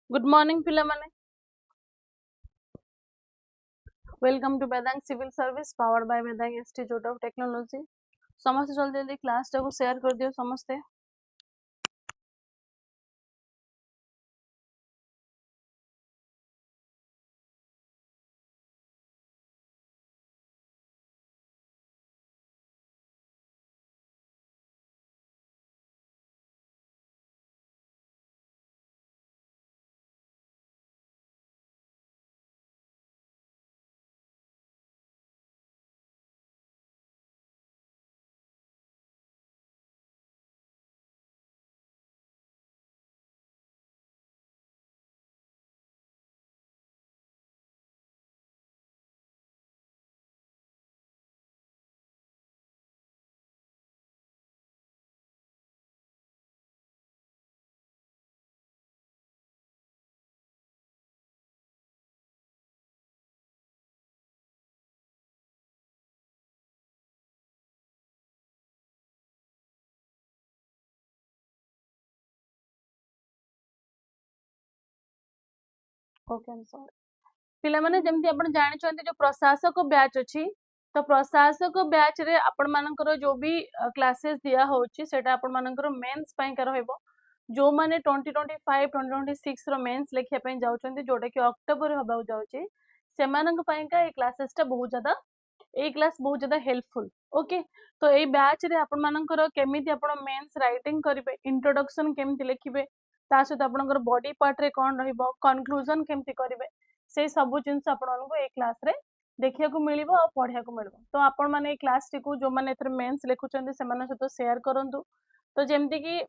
Good morning पिला माने welcome to Vedang civil service powered by Vedang institute of technology समस्त जल्दी जल्दी क्लास टाको शेयर कर दियो समस्ते ओके आई एम सॉरी पिला माने जेमति आपण जानि चंती जो प्रशासक बैच अछि तो प्रशासक बैच रे आपण मानकर जो भी क्लासेस दिया होछि सेटा आपण मानकर मेंस पई का रहइबो जो माने 2025 2026 रो मेंस लेखिया पई जाउचंती जोटा कि अक्टोबर हबाउ जाउछि सेमानक पई का ए क्लासेस टा बहुत ज्यादा ए क्लास बहुत ज्यादा हेल्पफुल ओके तो ए बैच रे आपण मानकर केमिति आपण मेंस राइटिंग करिवे इंट्रोडक्शन केमिति लिखिबे ता सहित आपणकर बॉडी पार्ट रे कोन रहिबो कंक्लूजन केमिति करिवे से सब जिनस आपण मानको ए क्लास रे देखिया को मिलिबो और पढिया को मिलिबो तो आपण माने ए क्लास टी को जो माने एथरे मेंस लेखुचंदी सेमान सहित शेयर करंतु तो जेमति कि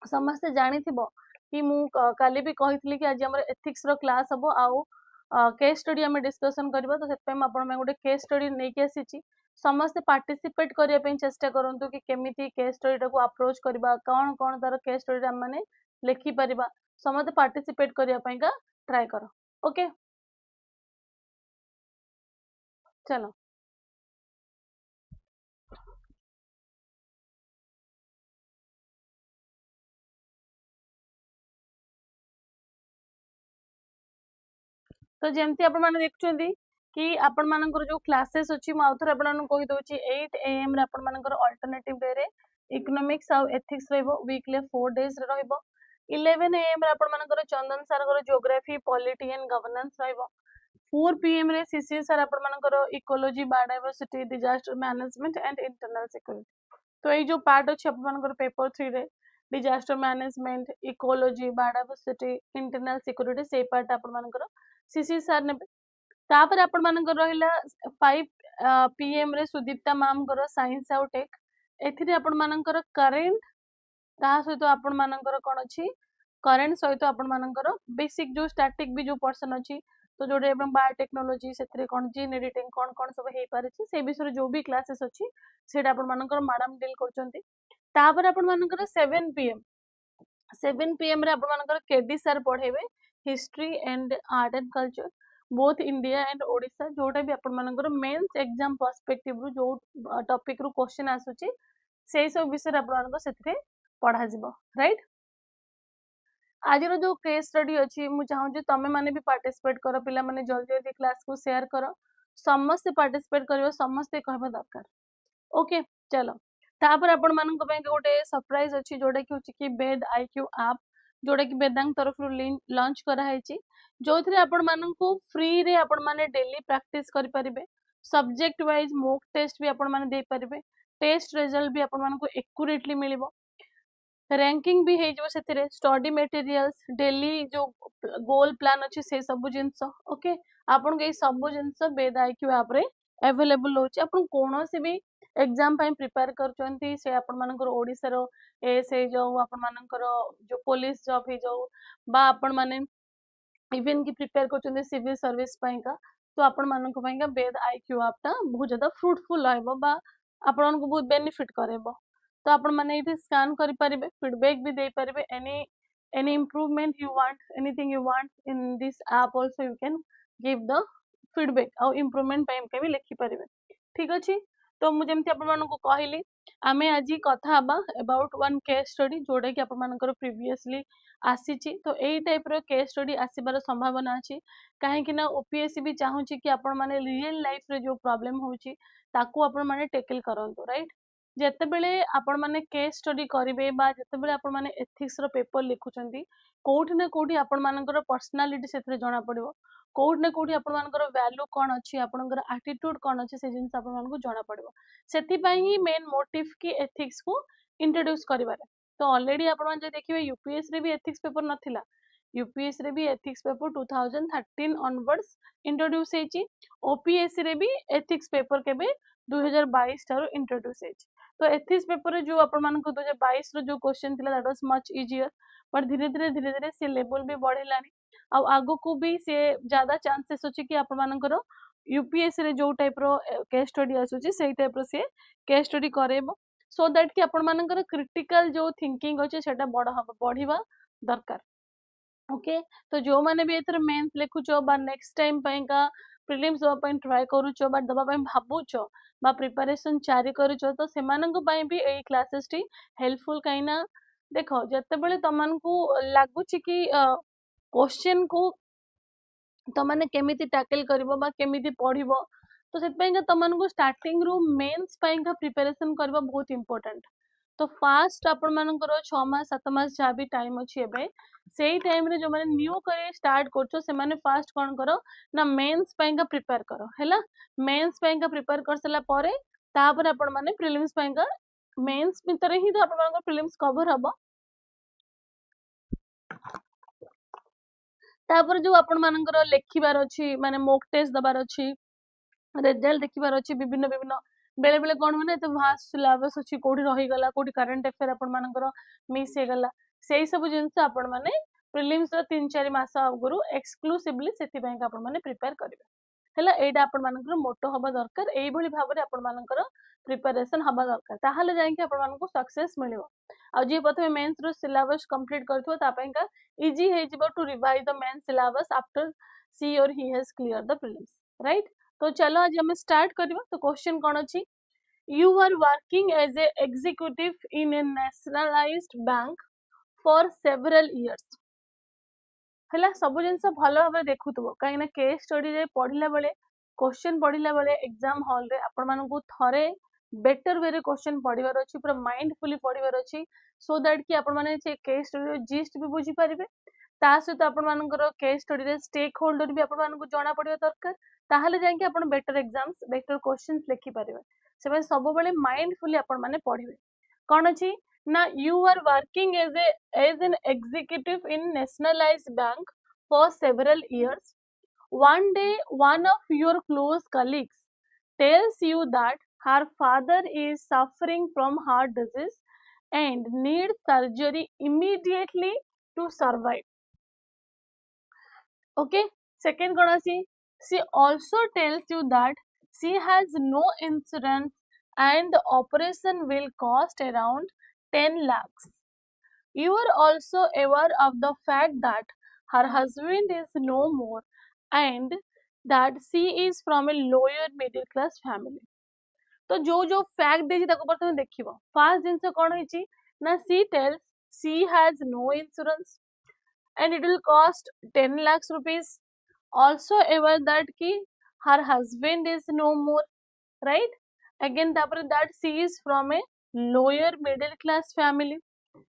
समस्त जानिथिबो कि मु काली भी कहितली कि आज हमर एथिक्स रो क्लास हबो आउ केस स्टडी हमें डिस्कशन करबा तो सेत पे आपण में गोटे केस स्टडी नै के आसीची समस्त पार्टिसिपेट करिया पे चेष्टा करंतु कि केमिति केस स्टडी टा को अप्रोच करबा कोन कोन तार केस स्टडी हम माने लेखि परिबा समस्त पार्टिसिपेट करिया पे का ट्राई करो ओके चलो तो जेमती आपण माने देखुचंदी कि आपण मानकर जो क्लासेस अछि म आउथर आपण मानन कहि दोछि 8 am रे आपण मानकर अल्टरनेटिव डे रे इकोनॉमिक्स आ एथिक्स रहइबो वीकली 4 डेज रे रहइबो 11 am रे आपण मानकर चंदन सर कर ज्योग्राफी पॉलिटी एंड गवर्नेंस रहइबो 4 pm रे सीसी सर आपण मानकर ecology biodiversity disaster management and internal security तो ये जो पार्ट अछि आपण मानकर पेपर 3 रे disaster management ecology biodiversity internal security से पार्ट आपण मानकर सीसी सर ने तापर आपण मानकर रहिला 5 pm रे सुदीप्ता मैम कर साइंस आउ टेक एथिरे आपण मानकर करेंट ता सहित आपण मानकर कोन अछि करेंट सहित आपण मानकर बेसिक जो स्टैटिक भी जो पर्सन अछि तो जोडे एवं बायोटेक्नोलॉजी सेथरे कोन जीन एडिटिंग कोन कोन सब हे पारे छी से विषय जो भी क्लासेस अछि सेटा आपण मानकर मैडम डील करचंती तापर आपण मानकर 7 pm 7 pm रे आपण मानकर केडी सर पढेबे history and art and culture both India and Odisha जोटा भी आपण मानकर मेंस एग्जाम पर्सपेक्टिव रु जो टॉपिक रु क्वेश्चन आसुची सेई सब विषय आपण मानकर सेथरे पढा जिवो राइट आज जो केस स्टडी अच्छी मुझे चाहूँ तमें मैंने भी पार्टिसिपेट कर पिला माने जल्दी जल्दी क्लास को शेयर कर समस्ते पार्टिसिपेट कर समस्ते कहबा दरकार ओके चलो तापर आपण मानक पे गोटे सरप्राइज अच्छी जोटा कि होची कि बेद आईक्यू ऐप जोटा कि वेदांग तरफ लॉन्च करा हैची जो थरे आपण मानक फ्री रे आपण माने डेली प्रैक्टिस करि परिबे सब्जेक्ट वाइज मॉक टेस्ट भी आपण माने दे परिबे टेस्ट रिजल्ट भी आपण मानक एक्यूरेटली मिलिबो रैंकिंग भी है जो से स्टडी मटेरियल्स डेली जो गोल प्लान अच्छी से सब जिनस ओके आपन के सब जिनस बेद आईक्यू ऐप रे अवेलेबल होची आपन कोनोसी भी एग्जाम पाई प्रिपेयर करचंती से आपन मानकर ओडिसा रो एस जो आपन मानकर जो पुलिस जॉब हे जो बा आपन माने इवन की प्रिपेयर करचंती सिविल सर्विस पाई का तो आपन मानक पाई का बेद आईक्यू ऐप ता बहुत ज्यादा फ्रूटफुल रहबो बा आपन को बहुत बेनिफिट करेबो तो आपण माने इथे स्कैन करि परिबे फीडबैक भी दे परिबे any improvement you want anything you want in this app also you can give the feedback और improvement टाइम के भी लिखि परिबे ठीक अछि तो मुझे जमती आपण मानक कहली आमे आज कथा हबा अबाउट वन केस स्टडी जोटा कि आपण मानकर प्रीवियसली आसीची तो एई टाइप रो केस स्टडी आसीबार संभावना अछि काहे कि ना ओपीएससी भी चाहूची कि आपण माने रियल लाइफ रे जो प्रॉब्लम होउची ताकू आपण माने टेकल करंतु राइट जेते बेले आपण माने केस स्टडी करिवे बा जेते बेले आपण माने एथिक्स रो पेपर लिखुचंती कोठी ना कोठी आपण मानकर पर्सनालिटी सेतरे जणा पड़िबो कोठी ना कोठी आपण मानकर वैल्यू कोन अछि आपणकर एटीट्यूड कोन अछि से जिंस आपण मानको जणा पड़िबो सेति पई ही मेन मोटिव की एथिक्स को इंट्रोड्यूस करिवारे तो ऑलरेडी आपण मान जे देखिबे यूपीएस रे भी एथिक्स पेपर नथिला यूपीएस रे भी एथिक्स पेपर 2013 ऑनवर्ड्स इंट्रोड्यूस हेची ओपीएससी रे भी एथिक्स पेपर केबे 2022 टारो इंट्रोड्यूस हेची तो एथिक्स पेपर रे जो आपण मानको 2022 रो जो क्वेश्चन थिला दैट वाज मच इजियर पर धीरे धीरे से लेवल भी बढ़िलानी आ आगो को भी से ज्यादा चांसेस अछि कि आपण मानकर यूपीएससी रे जो टाइप रो केस स्टडी आसुची सेही टाइप रो से केस स्टडी करेबो सो दैट कि आपण मानकर क्रिटिकल जो थिंकिंग अछि सेटा बढ़िबा दरकार ओके तो जो माने भी एथर मेंस लिखुचो बा नेक्स्ट टाइम पई का प्रीलिम्स दबा पई ट्राई करूचो बा दबा पई भाबुचो बा प्रिपरेशन जारी करूचो तो सेमानंग पई भी एई क्लासेस टी हेल्पफुल काइना देखो जते बेले तमनकू लागुची कि क्वेश्चन को तमाने केमिति टैकल करिवो बा केमिति पढिवो तो सेत पई तमनकू स्टार्टिंग रू मेंस पई का प्रिपरेशन करबा बहुत इंपोर्टेंट तो फास्ट आपण मानकर 6 मास 7 मास जहाँ भी टाइम अच्छी एबे सेही टाइम रे जो माने न्यू करियर स्टार्ट करछो से माने फास्ट कोन करो ना मेंस पई का प्रिपेयर करो हैला मेंस पई का प्रिपेयर कर सला परे तापर आपण माने प्रीलिम्स पई का मेंस भितर ही तो आपण मानकर प्रीलिम्स कवर हबो तापर जो आपण मानकर लेखिबार अछि माने मॉक टेस्ट दबार अछि रिजल्ट देखिबार अछि विभिन्न विभिन्न बेले बेले कोन माने तो भास्ट सिलेबस अछि कोठी रहि गला कोठी करंट अफेयर आपण मानकर मिस हे गला सेही सब जिंस आपण माने प्रीलिम्स रो 3-4 मास आगुरु एक्सक्लूसिवली सेति बैंक आपण माने प्रिपेयर करिवे हैला एडा आपण मानकर मोटो हबा दरकार एई भली भाबरे आपण मानकर प्रिपरेशन हबा दरकार ताहाले जाय कि आपण मानको सक्सेस मिलिवो आ जे प्रथमे मेंस रो सिलेबस कंप्लीट करथो ता पई इजी हे जिवो to revise the mains syllabus after she or he has clear the prelims right तो चलो आज हम स्टार्ट करबा तो क्वेश्चन कोन अछि you are working as a executive in a nationalized bank for several years हला सब जिनस भलो भाबरे देखुतबो काहे ना केस स्टडी रे पढिला बेले क्वेश्चन पढिला बेले एग्जाम हॉल रे आपण मानकू थरे बेटर वे रे क्वेश्चन पढिबार अछि पूरा माइंडफुली पढिबार अछि सो दैट कि आपण माने से केस स्टडी रे जिस्ट भी बुझी पारिबे ता सहित आपण मानकर केस स्टडी रे स्टेक होल्डर भी आपण मानकू जणा पडिबा दरकार ताहाले जाय कि आपण बेटर एग्जाम्स बेटर क्वेश्चंस लिखि पारिबे से सब बेले माइंडफुली आपण माने पढिबे कोन अछि ना you are working as an executive in nationalized bank for several years one day one of your close colleagues tells you that her father is suffering from heart disease and needs surgery immediately to survive okay second kona she also tells you that she has no insurance and the operation will cost around 10 lakhs. You are also aware of the fact that her husband is no more and that she is from a lower middle class family. तो जो fact देछि ताको प्रथमे देखिबो first जिंस कोन होइछि ना she tells she has no insurance and it will cost 10 lakhs rupees also aware that ki her husband is no more right again तापर that she is from a lower middle class family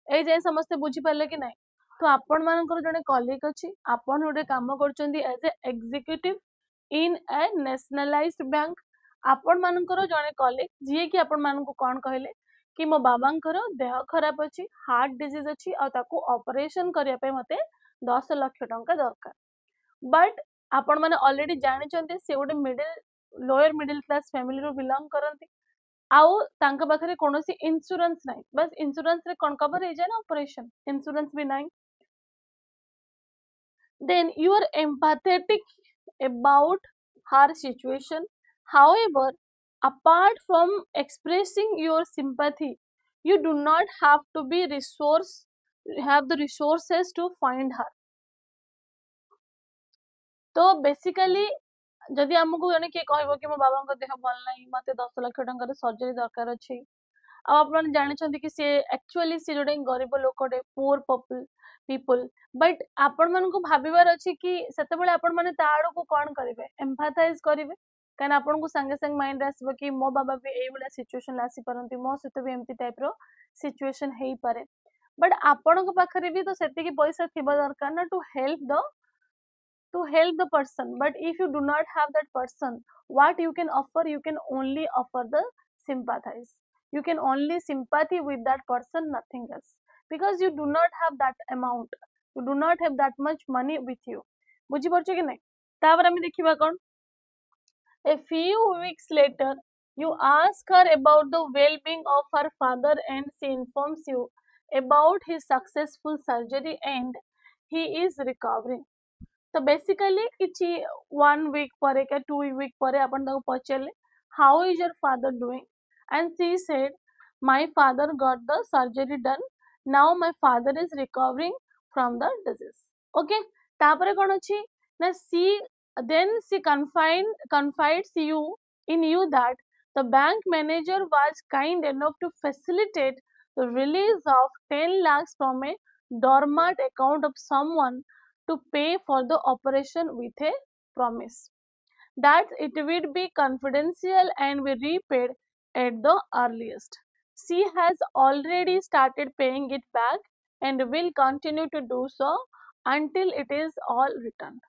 ए जाय समस्त बुझी पाले कि नाही तो आपण मानकर जने कलीग अछि आपण ओडे काम करचंदी as a executive in a nationalised bank आपण मानकर जने कलीग जे कि आपण मानकु कोन कहले कि मो बाबांकर देह खराब अछि हार्ट डिजीज अछि आ ताकू ऑपरेशन करिया पे मते 10 लाख टंका दरकार बट आपण माने ऑलरेडी जानि चंती से ओडे middle lower middle class family रो बिलोंग करंती आउ तांका पाखरे कोनोसी इंश्योरेंस नाही बस इंश्योरेंस रे कोन कवर हे जाय ना ऑपरेशन इंश्योरेंस भी नाही then you are empathetic about her situation however apart from expressing your sympathy you do not have to be have the resources to find her तो बेसिकली जदि आमको जने किए कहबो कि मो बाबा को देह भल नाही मते 10 लाख टंकार सर्जरी दरकार अछि आ आपण जानिछन्ती कि से एक्चुअली से जोडे गरीब लोकटे पुअर पीपल बट आपण मन को भाबिबार अछि कि सेते बेले आपण माने ताड़ो को कोन करिवे एम्फाथाइज करिवे कान आपण को संगे संग माइंड आसबो कि मो बाबा भी एई वाला सिचुएशन आसी परंती मो सते भी एम्ति टाइप रो सिचुएशन हेई पारे बट आपण को पाखरे भी तो सेति की पैसा थिबा दरकार ना to help the person but if you do not have that person what you can offer you can only offer the sympathize you can only sympathy with that person nothing else because you do not have that amount you do not have that much money with you बुझी परछो कि नहीं तापर हम देखिबा कोन a few weeks later you ask her about the well-being of her father and she informs you about his successful surgery and he is recovering तो basically किछि 1 week परे के 2 week परे अपन ताको पचले how is your father doing and she said my father got the surgery done now my father is recovering from the disease okay तापरे कोन अछि ना she confides in you that the bank manager was kind enough to facilitate the release of 10 lakhs from a dormant account of someone to pay for the operation with a promise that it would be confidential and be repaid at the earliest. She has already started paying it back and will continue to do so until it is all returned.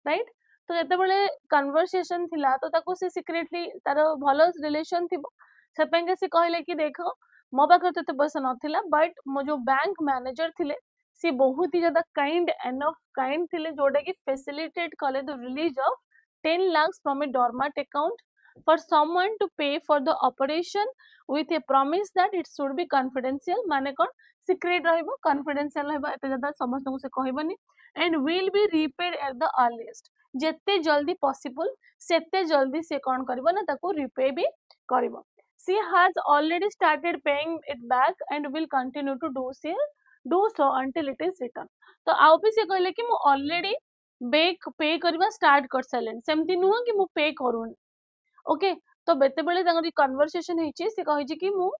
Right? तो ଯେତେବେଳେ conversation ଥିଲା ତ ତାକୁ ସେ secretly ତାର ଭଲ relation ଥିବ ସେପାଇଁ ସେ କହିଲେ କି ଦେଖ ମୋ ପାଖରେ ତ ଏତେ ପଇସା ନଥିଲା ବଟ୍ ମୋ ଯୋଉ ବ୍ୟାଙ୍କ ମ୍ୟାନେଜର ଥିଲେ सी बहुत ही ज्यादा काइंड थिले जोटा कि फैसिलिटेट कले the release of 10 lakhs from a dormant account for someone to pay for the operation with a promise that it should be confidential माने कोन सीक्रेट रहइबो confidential रहइबो एते ज्यादा समस्त को से कहबनी and will be repaid at the earliest जेते जल्दी possible सेते जल्दी से कोन करबो ना ताको रिपे भी करबो she has already started paying it back and will continue to do so until it is returned तो आउ भी से कहले कि मु ऑलरेडी पे करबा स्टार्ट कर साइलेंट सेमती नुह कि मु पे करूनी ओके तो बेते बेले तांगरी कन्वर्सेशन हेची से कहि कि मु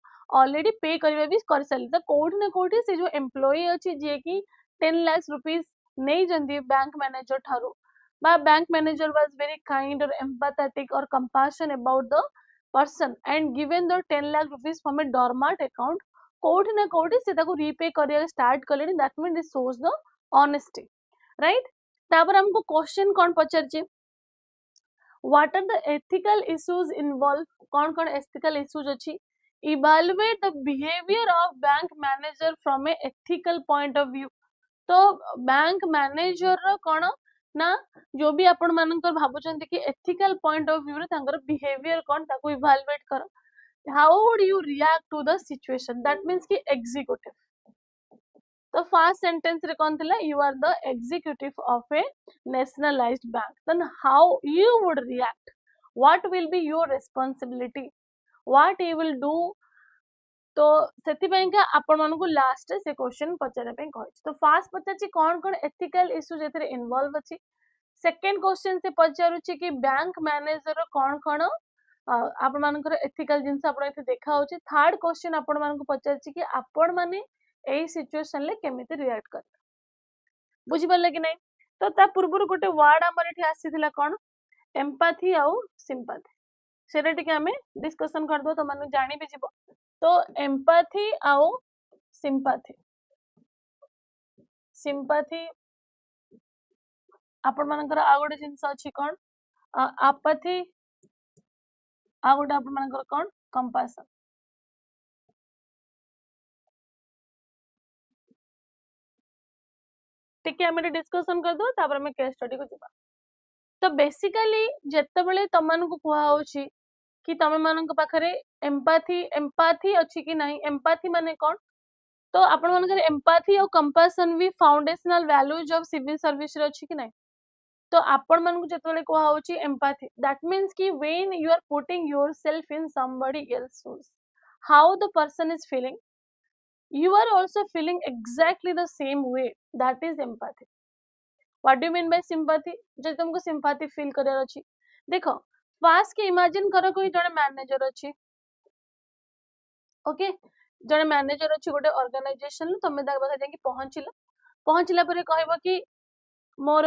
ऑलरेडी पे करबा भी कर साइली तो कोठी ना कोठी से जो एम्प्लॉई अछि जे कि 10 लाख रुपीस नहीं जंदी बैंक मैनेजर थारू बा bank manager was very kind और एम्पैथेटिक और compassion about the person and given the 10 lakh rupees from a dormant account कोठी ना कोठी से ताको रीपे करिया स्टार्ट करलेनी that mean this shows the honesty right तापर हमको क्वेश्चन कोन पचरची what are the ethical issues involve कोन कोन एथिकल इश्यूज अछि evaluate the behaviour of bank manager from a ethical point of view तो बैंक मैनेजर रो कोन ना जो भी आपण मानकर भाबुचंती कि एथिकल पॉइंट ऑफ व्यू रे तांकर बिहेवियर कोन ताको इवैल्यूएट कर how would you react to the situation that means ki executive the first sentence re kon thila you are the executive of a nationalized bank then how you would react what will be your responsibility what you will do तो सेति ପାଇଁ का आपण मन को last से question पचारे ପାଇଁ कहै तो फर्स्ट पचाची कोन कोन एथिकल इश्यू जेतरे इन्वॉल्व अछि सेकंड क्वेश्चन से पचारुची कि बैंक मैनेजर कोन कोन आपण मानकर एथिकल जिंस आपण एथे देखा होची थर्ड क्वेश्चन आपण मान को पचारची कि आपण माने एई सिचुएशन ले केमिति रिएक्ट कर बुझी परले कि नै तो ता पूर्वरु गोटे वर्ड हमर एठी आसीथिला कोन एम्पैथी आउ सिंपैथी सेरे टिके हमें डिस्कशन कर दो तो माने जानि भी जिवो तो एम्पैथी आउ सिंपैथी आपण मानकर आ गोटे जिंस अछि कोन आपैथी आ गोटे आपण मानकर कोन कंपैशन टिके हमें डिस्कशन कर दो तापर हमें केस स्टडी को जिबा तो बेसिकली जेते बेले तमन को कुआ होची कि तमे मानक पाखरे एम्पैथी अछि कि नहीं एम्पैथी माने कोन तो आपण मानकर एम्पैथी और कंपैशन भी foundational values of civil service रे अछि कि नहीं तो आपण मन को जेतले को होची एम्पैथी दैट मींस कि when you are putting yourself in somebody else shoes how the person is feeling you are also feeling exactly the same way that is empathy what do you mean by sympathy जे तुमको sympathy feel करर अछि देखो fast के imagine करो कोई जड़े manager अच्छी okay जड़े manager अच्छी गोटे ऑर्गेनाइजेशन तुम जाकि पहुंचला पर कहब कि मोर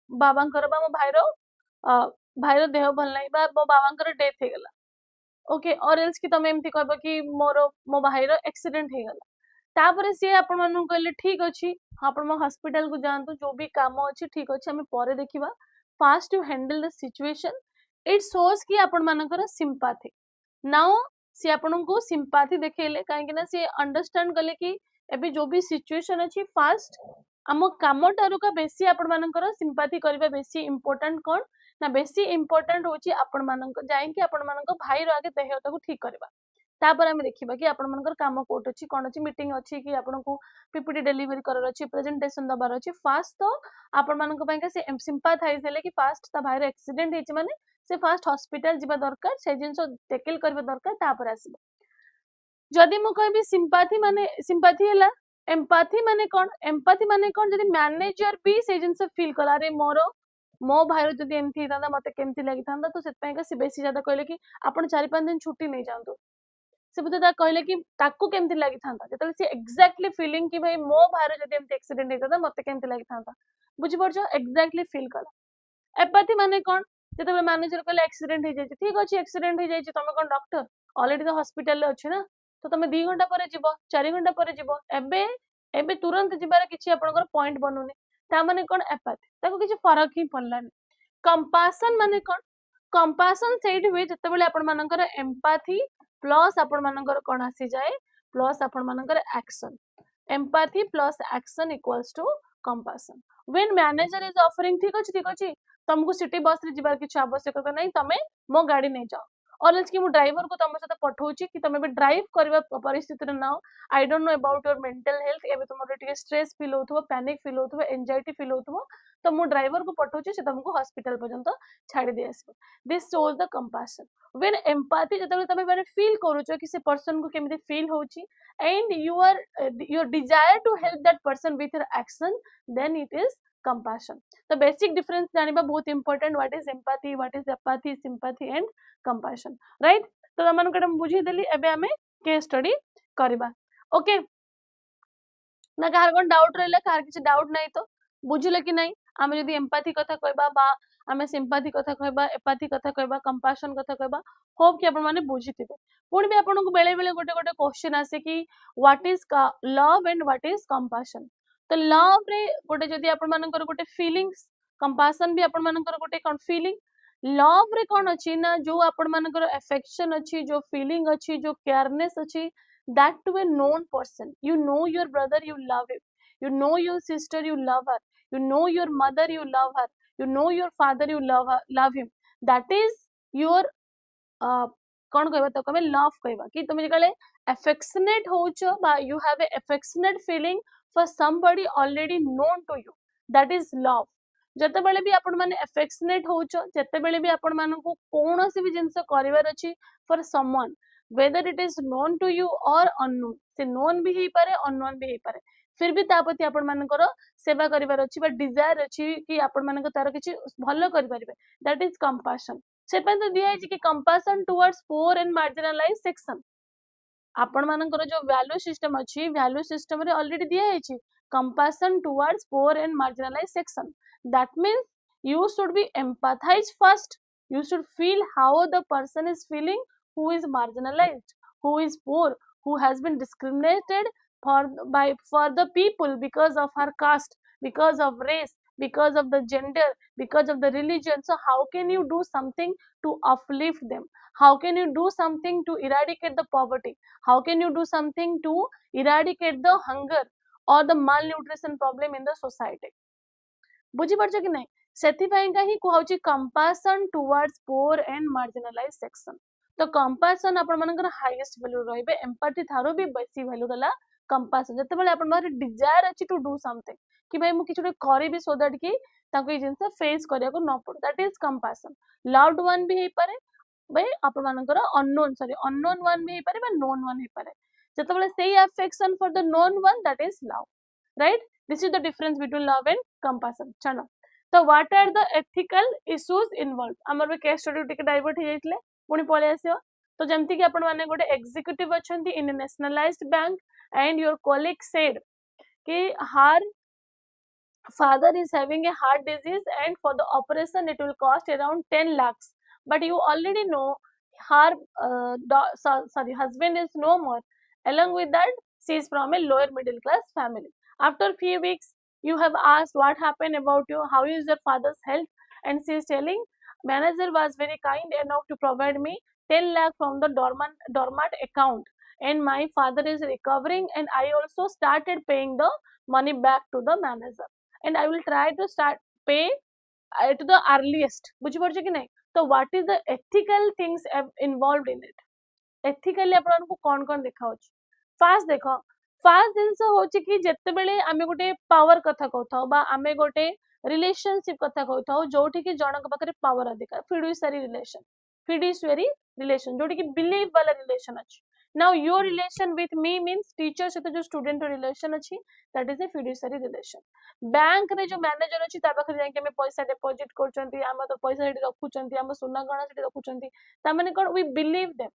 बाबांकर बा मो भाईर देह भल नहीं बा मो बाबांकर डेथ हो गला ओके और एल्स कि तुम एमती कहब कि मोर मो भाईर एक्सीडेंट हो गला तापर सी आपण मानू कहले ठीक अच्छी आपण हॉस्पिटल को जातु जो भी काम अच्छी ठीक अच्छे आम पर देखा fast to handle the situation it shows कि आपण मानकर सिंपाथी नाउ सी आपण को सिंपाथी देखेले कहीं सी अंडरस्टैंड कले कि एबे जो भी सिचुएशन अच्छी फास्ट आम कम टारू का बेसी आपण मानकर सिंपाथी करबा बेसी इंपोर्टेंट कौन ना बेसी इंपोर्टेंट होची आपण मानक जाइंकि आपण मानक भाईर आगे देहता को ठीक करबा तापर आम देखा कि आपण मानकर काम कोट अच्छी कौन अच्छी मीटिंग अच्छी कि आपन को पीपीटी डिलीवरी करार अच्छी प्रेजेंटेशन दबार अच्छी फास्ट तो आपण मानक पई से सिंपाथाइज हेले कि फास्ट ता भाईर एक्सीडेंट हेची माने से फास्ट हॉस्पिटल जिबा दरकार से जिंस टेकल करबा दरकार तापर आसीबा जदि मु कहबी सिंपाथी हला एम्पाथी माने कौन जदि मैनेजर भी से जिंस फील कला रे मोर मो भाईर जदि एमती हितांदा मते केमती लागि थांदा तो सेत पई का से बेसी ज्यादा कहले कि आपण 4-5 दिन छुट्टी नहीं जांदो से बुझे ता कहले कि ताकू केमती लागि थांदा जतले से एग्जैक्टली फीलिंग कि भाई मो भाईर जदि एमती एक्सीडेंट हेता मते केमती लागि थांदा बुझि पड़छो एग्जैक्टली फील कला एम्पाथी माने कौन जतले मैनेजर कहले एक्सीडेंट हो जाय ठीक अछि एक्सीडेंट हो जाय तमे कोन डॉक्टर ऑलरेडी तो हॉस्पिटल ले अछि ना तो तमे 2 घंटा पर जीवो 4 घंटा पर जीवो एबे एबे तुरंत जिबार किछि आपनकर पॉइंट बनुनी ता माने कोन एम्पाथी ताको किछि फरक ही पड़लानी कंपैशन माने कोन कंपैशन सेट हुए जते बेले आपण मानकर एम्पाथी प्लस आपण मानकर कोन आसी जाए प्लस आपण मानकर action empathy plus action equals to compassion when manager is offering ठीक अछि तुमको सिटी बस रे जिबार किछि आवश्यकता नहीं तमे मो गाड़ी नहीं जाओ और कि मु ड्राइवर को तुम सहित पठाऊची कि तुम भी ड्राइव करबा परिस्थिति रे now I don't know about your mental health एबे तुमरो टिके स्ट्रेस फील होथबो पैनिक फील होथबो एंजाइटी फील होथबो तो मु ड्राइवर को पठाऊची से तुमको हॉस्पिटल पर्यंत छाड़ी दे आसबो this shows the compassion when empathy जतबे तमे माने फील करूचो कि से पर्सन को केमिति फील होची and your desire to help that person with your action then it is compassion the basic difference जानिबा बहुत important what is empathy what is apathy sympathy and compassion right तो हमन कटम बुझी देली एबे हमें केस स्टडी करबा okay ना car कोन doubt रहला कार किछ डाउट नहीं तो बुझिले कि नहीं हमें यदि एम्पैथी कथा कहबा बा हमें सिंपैथी कथा कहबा एपैथी कथा कहबा कंपैशन कथा कहबा होप कि आपण माने बुझिथिबे पुणी भी आपण को बेले बेले गोटे गोटे क्वेश्चन आसे कि what is love and what is compassion तो लव रे गोटे जदि आपण मानकर गोटे फीलिंग्स कंपैशन भी आपण मानकर गोटे कोन फीलिंग लव रे कोन अछि ना जो आपण मानकर अफेक्शन अछि जो फीलिंग अछि जो केयरनेस अछि that to a known person you know your brother you love him you know your sister you love her you know your mother you love her you know your father you love him that is your कौन कहबा तो कमे love कहबा कि तुम जले affectionate होचो बा you have a affectionate feeling for somebody already known to you that is love जते बेले भी आपण माने affectionate होचो जते बेले भी आपण मानन को कोनोसी भी जिंस करिवार अछि for someone whether it is known to you or unknown से known भी ही पारे unknown भी ही पारे फिर भी तापति आपण मानकर सेवा करिवार अछि बा डिजायर अछि कि आपण मानक तार किछि भलो करि परिबे that is compassion से पे तो दिया है कि compassion towards poor and marginalized section आपण मानकर जो वैल्यू सिस्टम अछि वैल्यू सिस्टम रे ऑलरेडी दिया है compassion towards poor and marginalized section that means you should be empathize first you should feel how the person is feeling who is marginalized who is poor who has been discriminated for the people because of her caste because of race because of the gender because of the religion so how can you do something to uplift them how can you do something to eradicate the poverty how can you do something to eradicate the hunger or the malnutrition problem in the society बुझी पड़छ कि नहीं सेथि पई का ही कहउची compassion towards poor and marginalised section तो compassion आपण मानकर हाईएस्ट वैल्यू रहबे एम्पैथी थारो भी बेसी वैल्यू गला कंपैशन जते बेले आपण मारे डिजायर अछि टू डू समथिंग कि भाई मु किछुटे करिबी सो दैट कि ताको ई जिंस फेस करिया को न पड़ो that is compassion loved one भी हे पारे भाई आपण मानकर अननोन वन भी हे पारे बा नोन वन हे पारे जते बेले सेही affection for the known one that is love right this is the difference between love and compassion chalo तो what are the ethical issues involve हमर भी केस स्टडी टिके डाइवर्ट हो जाइतले पुनी पळे आसियो तो जेमति कि आपण माने गोटे एग्जीक्यूटिव अछंती in nationalised bank and your colleague said कि her father is having a heart disease and for the operation it will cost around 10 lakhs, but you already know her husband is no more. Along with that, she is from a lower middle class family. After few weeks you have asked what happened about you, how is your father's health, and she is telling manager was very kind enough to provide me 10 lakh from the dormant account, and my father is recovering and I also started paying the money back to the manager and I will try to start pay to the earliest. बुझी पड़छ कि नहीं? तो what is the ethical things involved in it? Ethically आपण को कौन देखा होची? First देखो, first जिनस होची कि जेते बेले आमे गोटे पावर कथा कहथाओ बा आमे गोटे रिलेशनशिप कथा कहथाओ जोठी कि जनक पाखरे पावर अधिकार fiduciary relation जोठी कि बिलीव वाला रिलेशन अछि. Now your relation with me means teacher सहित जो student relation अछि, that is a fiduciary relation. Bank रे जो मैनेजर अछि ता पाखरे जाके हमें पैसा डिपॉजिट करचंती, हम तो पैसा हेठी रखुचंती, हम सोना गहना हेठी रखुचंती, ता माने कोन we believe them.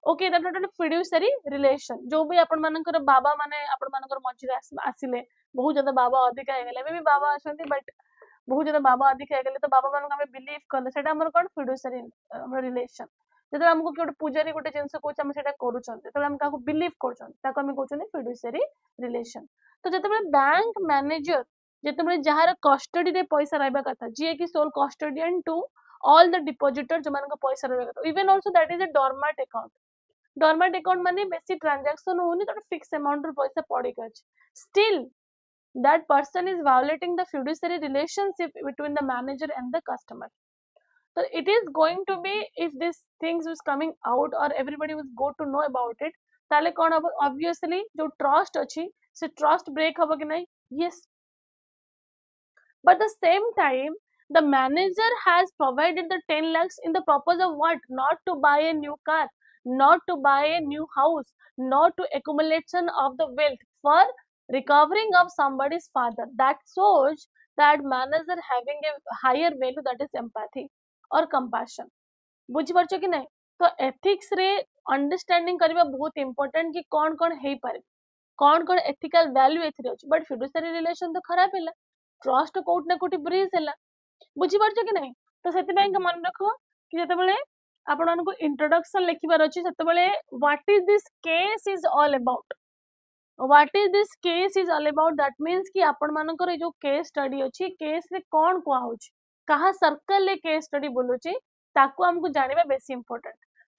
Okay that not a fiduciary relation. जो भी आपण मानकर बाबा माने आपण मानकर मझिरे आसिले बहुत ज्यादा बाबा अधिक हे गेले भी बाबा आछंती बट बहुत ज्यादा बाबा अधिक हे गेले तो बाबा मानक हमें बिलीव करले सेटा हमर कोन fiduciary relation. जब हमको कि पूजारी गोटे जिनस कहूँ आम सेटा करूछंती तो हम काको बिलीव करछंती ताको हम कहउछंती fiduciary relation. तो जतबे बैंक मैनेजर जतबे जहार कस्टडी रे पैसा रहबा कथा जे कि sole custodian to all the depositor जो मानक पैसा रहबा कथा, even also that is a dormant account. Dormant account माने बेसी ट्रांजैक्शन होनी तो फिक्स अमाउंट रो पैसा पड़ी के अछि, still that person is violating the fiduciary relationship between the manager and the customer. So it is going to be, if this things is coming out or everybody was go to know about it, ताले कौन अब obviously जो trust अछि से trust break हबो कि नहीं? Yes, but the same time the manager has provided the 10 lakhs in the purpose of what? Not to buy a new car, not to buy a new house, not to accumulation of the wealth, for recovering of somebody's father. That shows that manager having a higher value, that is empathy or compassion. बुझी पारछो कि नहीं? तो ethics रे understanding करबा बहुत important कि कौन हेई पारे, कौन ethical value एथिरे अछि, but fiduciary relation तो खराब हैला, trust कोट ना कोटी ब्रीज हैला. बुझी पारछो कि नहीं? तो सेति ପାଇଁ के मन रखो कि जते बेले आपण मानको इंट्रोडक्शन लिखिबार अछि सेते बेले what is this case is all about, what is this case is all about, that means कि आपण मानकर जो केस स्टडी अछि केस रे कोन कोआ होछि, कहा सर्कल ले केस स्टडी बोलुछि ताको हमको जानिबा बेसी इंपोर्टेंट.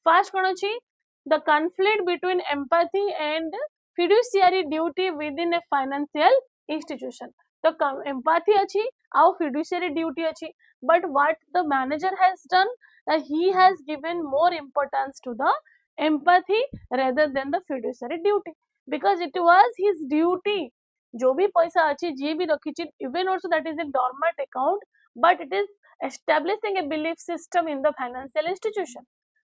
फर्स्ट कोन अछि? The conflict between empathy and fiduciary duty within a financial institution. तो एम्पैथी अछि आउ fiduciary duty अछि, but what the manager has done, he has given more importance to the empathy rather than the fiduciary duty, because it was his duty. जो भी पैसा अछि जे भी रखिछि, even also that is a dormant account, but it is establishing a belief system in the financial institution.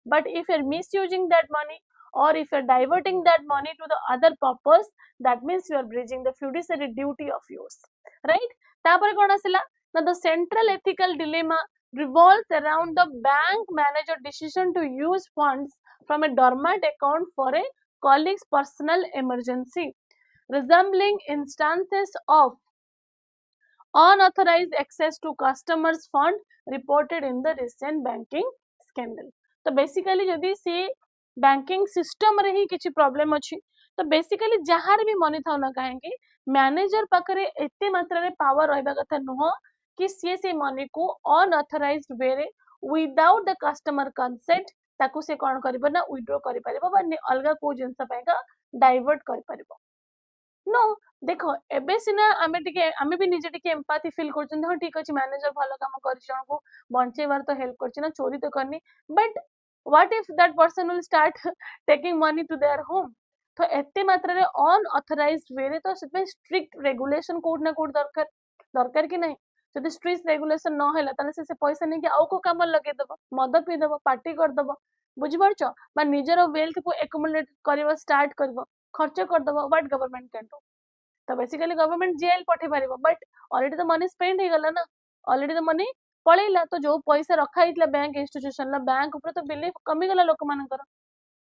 But if you are misusing that money or if you are diverting that money to the other purpose, that means you are breaching the fiduciary duty of yours, right? तापर कोन आसिला ना, the central ethical dilemma revolves around the bank manager decision to use funds from a dormant account for a colleague's personal emergency, resembling instances of unauthorized access to customers fund reported in the recent banking scandal. तो basically जदि से banking system रे ही किछि problem अछि तो basically जहार भी money थाउ ना काहेंगे मैनेजर पाखरे एते मात्रा रे पावर रहबा कथा नुह कि से मनी को अनऑथराइज्ड वे रे विदाउट द कस्टमर कंसेंट ताकू से कोन करबो ना विथड्रॉ करि परबो बा अलगा को जिंस पाएगा डाइवर्ट करि परबो. नो देखो एबे सिना आमे भी निजे टिके एम्पैथी फील करछन, हां ठीक अछि मैनेजर भलो काम करछि, जण को बंचेबार तो हेल्प करछि ना, चोरी तो करनी, but what if that person will start taking money to their home? तो एते मात्रा रे अनऑथराइज्ड वे रे तो सेते स्ट्रिक्ट रेगुलेशन कोड ना कोड दरकार कि नहीं. जदि स्ट्रिक्ट रेगुलेशन न होला तने से पैसा नहीं कि आउ को काम लगे दबो, मद पी दबो, पार्टी कर दबो, बुझि परछो, बा निजर वेल्थ को एक्युमुलेट करबो, स्टार्ट करबो, खर्च कर दबो, व्हाट गवर्नमेंट कैन डू. तो बेसिकली गवर्नमेंट जेल पठे पारिबो, बट ऑलरेडी तो मनी स्पेंड हे गला ना, ऑलरेडी तो मनी पळेला तो जो पैसा रखा हितला बैंक इंस्टीट्यूशन ला बैंक ऊपर तो बिलीफ कमी गला लोक मानकर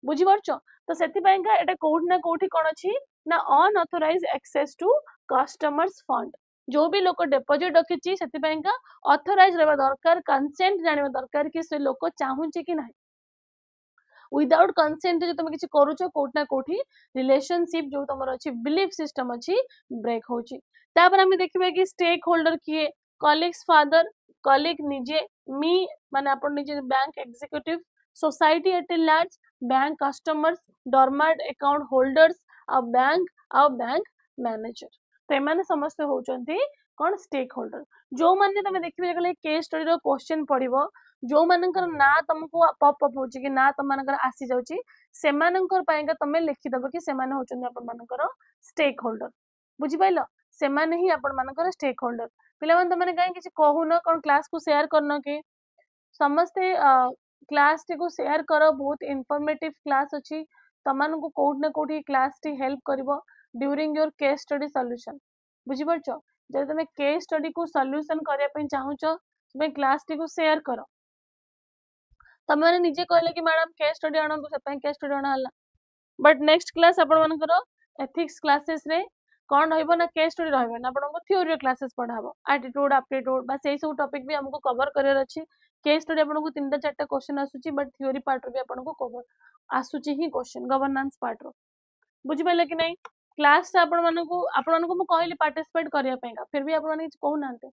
बुझी परछो तो सेति ପାଇଁ का एटा कोठ ना कोठी कोन अछि ना unauthorise access to customers fund जो भी लोक डिपॉजिट रखिछि सेति ପାଇଁ का ऑथराइज रहबा दरकार कंसेंट जानिबा दरकार कि से लोक चाहुछि कि नाही विदाउट कंसेंट जो तुम किसी करूछ कोठ ना कोठी रिलेशनशिप जो तुमर अछि बिलीफ सिस्टम अछि ब्रेक होछि तापर हम देखिबे कि स्टेक होल्डर किए कलीग्स फादर कलीग निजे मी माने अपन निजे bank executive society at large bank customers dormant account holders आ बैंक मैनेजर तो एमाने समस्त होचंती कोन स्टेक होल्डर जो माने तमे देखिबे गले केस स्टडी रो क्वेश्चन पड़िबो जो मानकर ना तुमको पॉप अप होची कि ना तुम मानकर आसी जाउची सेमानकर पाएगा तमे लिखि दबो कि सेमाने होचंती अपन मानकर स्टेक होल्डर बुझि पाइलो सेमाने ही अपन मानकर स्टेक होल्डर पिला मन तमने काहे किछि कहून कोन क्लास को शेयर करनो कि समस्ते क्लास टी को शेयर करो बहुत इंफॉर्मेटिव क्लास अछि तमन को कोड ना कोडी क्लास टी हेल्प करबो during your case study solution बुझि परछो जब तमे केस स्टडी को सॉल्यूशन करिया पे चाहूचो तमे क्लास टी को शेयर करो तमे माने निजे कहले कि मैडम केस स्टडी आनंदु से पे केस स्टडी आना हला बट नेक्स्ट क्लास आपण मानकर एथिक्स क्लासेस रे कौन रहइबो ना केस स्टडी रहइबो ना आपण को थ्योरी क्लासेस पढाबो एटीट्यूड एप्टीट्यूड बस एई सब टॉपिक भी हमको कवर करियर अछि केस स्टडी आपण को 3-4 क्वेश्चन आसुची बट थ्योरी पार्ट रो भी आपण को कवर आसुची ही क्वेश्चन गवर्नेंस पार्ट रो बुझि पाइले कि नहीं क्लास से आपण मानको मु कहली पार्टिसिपेट करिया पेगा फिर भी आपण माने कहू नांते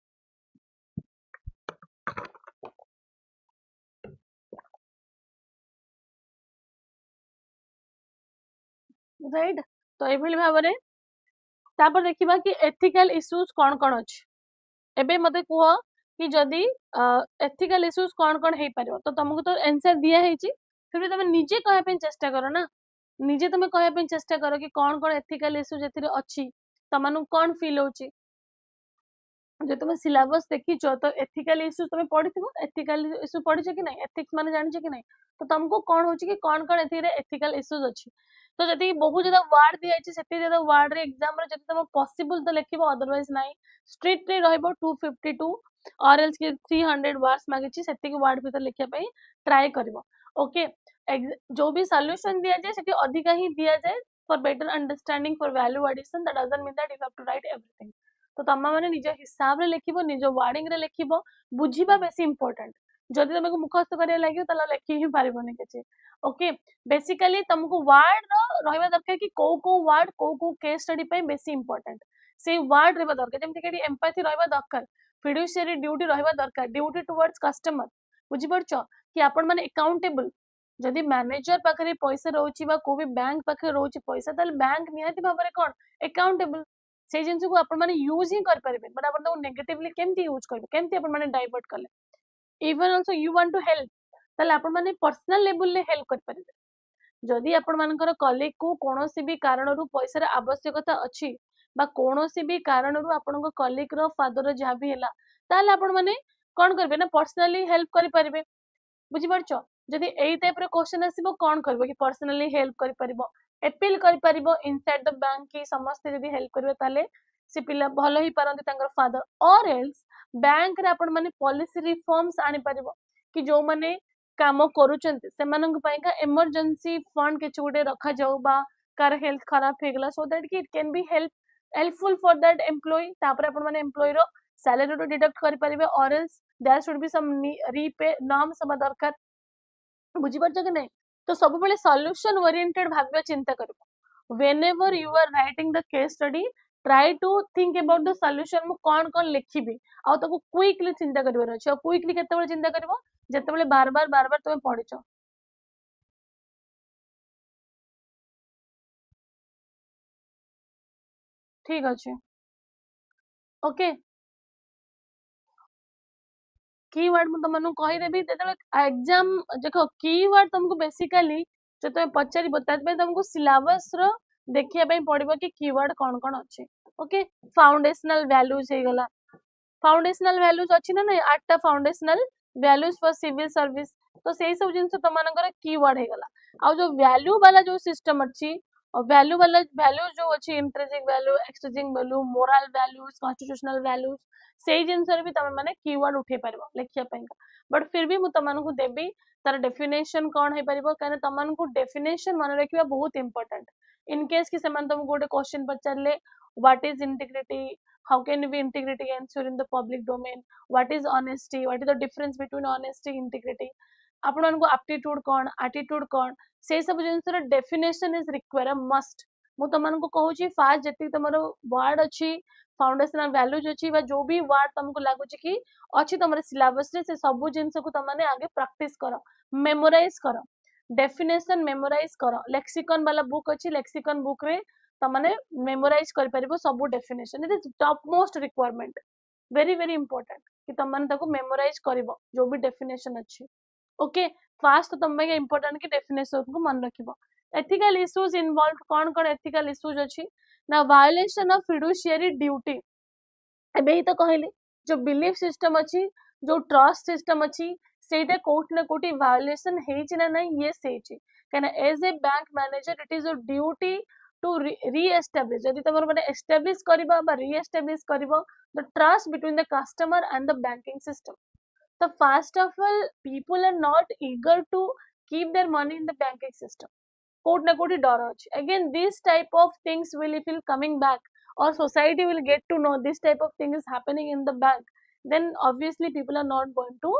राइट तो ए भली भाबरे तापर देखिबा कि एथिकल इश्यूज कोन कोन अछि एबे मते कुह कि जदी एथिकल इश्यूज कोन कोन हे पारिबो तो तुमको तो आंसर दिया हेची फिर भी तुम निजे कहे पे चेष्टा करो ना निजे तुम कहे पे चेष्टा करो कि कोन कोन एथिकल इश्यू जेथिरे अछि तमनु कोन फील होची जो तुम सिलेबस देखिचो तो एथिकल इश्यूज तुम पढिथिबो एथिकल इश्यू पढिछो कि नहीं एथिक्स माने जानिछो कि नहीं तो तुमको कोन होची कि कोन एथिरे एथिकल इश्यूज अछि तो जदी बहुत ज्यादा वर्ड दिया अछि सेते ज्यादा वर्ड रे एग्जाम रे जदी तुम पॉसिबल तो लिखिबो अदरवाइज नाही स्ट्रिक्ट रे रहइबो 252 और एल्स के 300 वर्ड्स मागिछि सेते के वर्ड भीतर लिखिया पई ट्राई करबो ओके जो भी सॉल्यूशन दिया जाए सेते अधिका ही दिया जाए for better understanding for value addition that doesn't mean that you have to write everything तो तम्मा माने निज हिसाब रे लिखिबो निज वर्डिंग रे लिखिबो बुझिबा बेसी इंपोर्टेंट जदि तुमको मुखस्थ करिया लागियो तला लिखि ही पारिबोनी किछि ओके बेसिकली तुमको वर्ड रहइबा दरकार कि को वर्ड को केस स्टडी पे बेसी इंपोर्टेंट से वर्ड रहबा दरकार जेमति कि एम्पैथी रहबा दरकार फिड्यूशियरी ड्यूटी रहबा दरकार ड्यूटी टुवर्ड्स कस्टमर बुझि परछो कि आपण माने अकाउंटेबल जदि मैनेजर पाखरे पैसा रहउची बा को भी बैंक पाखरे रहउची पैसा तल बैंक निहाती भाबरे कोन अकाउंटेबल से जिंस को आपण माने यूज ही कर परिबे बट आपण तो नेगेटिवली केमती यूज करबे केमती आपण माने डाइवर्ट करले even also you want to help तले आपण माने पर्सनल लेवल ले हेल्प कर परिबे जदि आपण मानकर कलीग को कोनोसी भी कारण रु पैसा रे आवश्यकता अछि बा कोनोसी भी कारण रु आपण को कलीग रो फादर जहा भी हैला ताले आपण माने कोन करबे ना पर्सनली हेल्प करि परिबे बुझि परछो जदि एई टाइप रो क्वेश्चन आसीबो कोन करबो कि पर्सनली हेल्प करि परिबो अपील करि परिबो इनसाइड द बैंक की समस्त जदि हेल्प करबे ताले से पिला भलो ही पारंती तांगर फादर और एल्स बैंक रे आपण माने पॉलिसी रिफॉर्म्स आनि परिबो कि जो माने काम करूचंती सेमानंग पई का इमरजेंसी फंड के चुडे रखा जाऊ बा कार हेल्थ खराब हेगला सो दैट कि it can be helpful for that employee तापर आपण माने एम्प्लॉय रो सैलरी रो डिडक्ट करि परिबे or else there should be some repay नाम सब दरकार बुझि परछ कि नहीं तो सब बेले सॉल्यूशन ओरिएंटेड भाबे चिंता करबो whenever you are writing the case study try to think about the solution मु कोन लिखिबी आ ताको क्विकली चिंता करबार अछि क्विकली केते बेले चिंता करबो जते बेले बार बार तुम पढिचो ठीक अछि ओके कीवर्ड मु तुमनु कहि देबी जते एग्जाम देखो कीवर्ड तुमको बेसिकली जो तुम पचारि बताबे तुमको सिलेबस रो देखिया पई पड़िबो कि कीवर्ड कोन अछि ओके फाउंडेशनल वैल्यूज हे गला फाउंडेशनल वैल्यूज अछि ना नहीं 8टा foundational values for civil service तो सेही सब जिंस तमनकर कीवर्ड हे गला आ जो वैल्यू वाला जो सिस्टम अछि वैल्यू वाला वैल्यू जो अच्छी intrinsic value extrinsic value moral values constitutional values सेही जिनसर भी तमे माने कीवर्ड उठे पारिबो लेखिया पइका बट फिर भी मु तमनको देबी तार डेफिनेशन कोन हे पारिबो काने तमनको डेफिनेशन मन रखिबा बहुत इंपोर्टेंट इन केस कि सेमान तुमको गोटे क्वेश्चन पचारले what is integrity how can be integrity ensure in the public domain what is honesty what is the difference between honesty integrity आपन को एप्टीट्यूड कोन एटीट्यूड कोन से सब जिनसर डेफिनेशन इज रिक्वायर मस्ट मु तमनको कहूची फास्ट जति तमरो वर्ड अछि फाउंडेशनल वैल्यूज अछि बा जो भी वर्ड तुमको लागुची कि अछि तमरे सिलेबस रे से सब जिनस को तमने आगे प्रैक्टिस करो मेमोराइज करो डेफिनेशन मेमोराइज करो लेक्सिकन वाला बुक अछि लेक्सिकन बुक रे तमने मेमोराइज कर परिबो सब definition it is top most requirement very very important कि तमने ताको मेमोराइज करबो जो भी डेफिनेशन अछि ओके फास्ट तुम पे इंपोर्टेंट कि डेफिनेशन को मन रखिबो एथिकल इश्यूज इन्वॉल्व कौन एथिकल इश्यूज अछि ना वायोलेशन ऑफ फिडुशियरी ड्यूटी एबे ही तो कहली जो बिलीफ सिस्टम अछि जो ट्रस्ट सिस्टम अछि सेटा कोट ना कोटी वायोलेशन हेछि ना नहीं ये सेछि काना as a bank manager it is your duty to reestablish यदि तमर माने एस्टैब्लिश करबा बा रीएस्टैब्लिश करबो the trust between the customer and the banking system so first of all people are not eager to keep their money in the banking system कोट ना कोटी डर अछि again this type of things will if will coming back or society will get to know this type of thing is happening in the bank then obviously people are not going to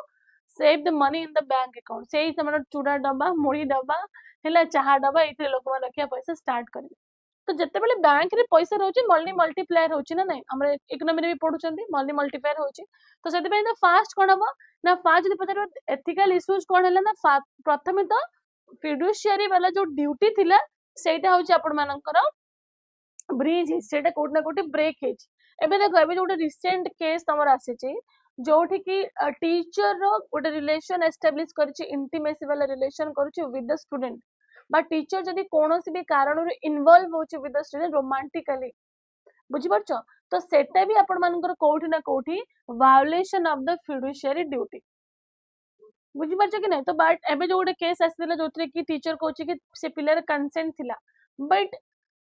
save the money in the bank account सेही तमर चूड़ा डब्बा मुड़ी डब्बा हेला चाहा डब्बा इथे लोक मान रखिया पैसा स्टार्ट करिवे तो जते बेले बैंक रे पैसा रहउची मल्टीप्लायर होची ना नहीं हमरे इकोनॉमी रे भी पढुचंदी मल्टीप्लायर होची तो सेते पे फास्ट कोन हबो ना फास्ट जदि पचार एथिकल इश्यूज कोन हला ना प्रथमे तो फिडुशियरी वाला जो ड्यूटी थिला सेटा होची आपण मानकर ब्रिज सेटा कोट ना कोटी ब्रेक हेची एबे देखो एबे जोटे रिसेंट केस तमर आसीची जोठी की टीचर रो गोटे रिलेशन एस्टैब्लिश करची इंटीमेसी वाला रिलेशन करची with the student but teacher जदि कोनोसी भी कारण रे इन्वॉल्व होची विद द स्टूडेंट रोमांटिकली बुझी परछो तो सेटा भी आपण मानकर कोठी ना कोठी वायोलेशन ऑफ द फिडुशियरी ड्यूटी बुझी परछो कि नहीं तो बट एबे जो गोटे केस आसीला जोथरे की टीचर कोची कि से पिलर कंसेंट थिला बट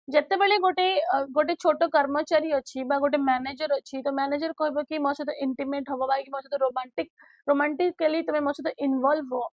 जते बेले गोटे गोटे छोट कर्मचारी अछि बा गोटे मैनेजर अछि तो मैनेजर कहबो कि मो सहित इंटीमेट हबो बा कि मो सहित रोमांटिकली तमे मो सहित इन्वॉल्व हो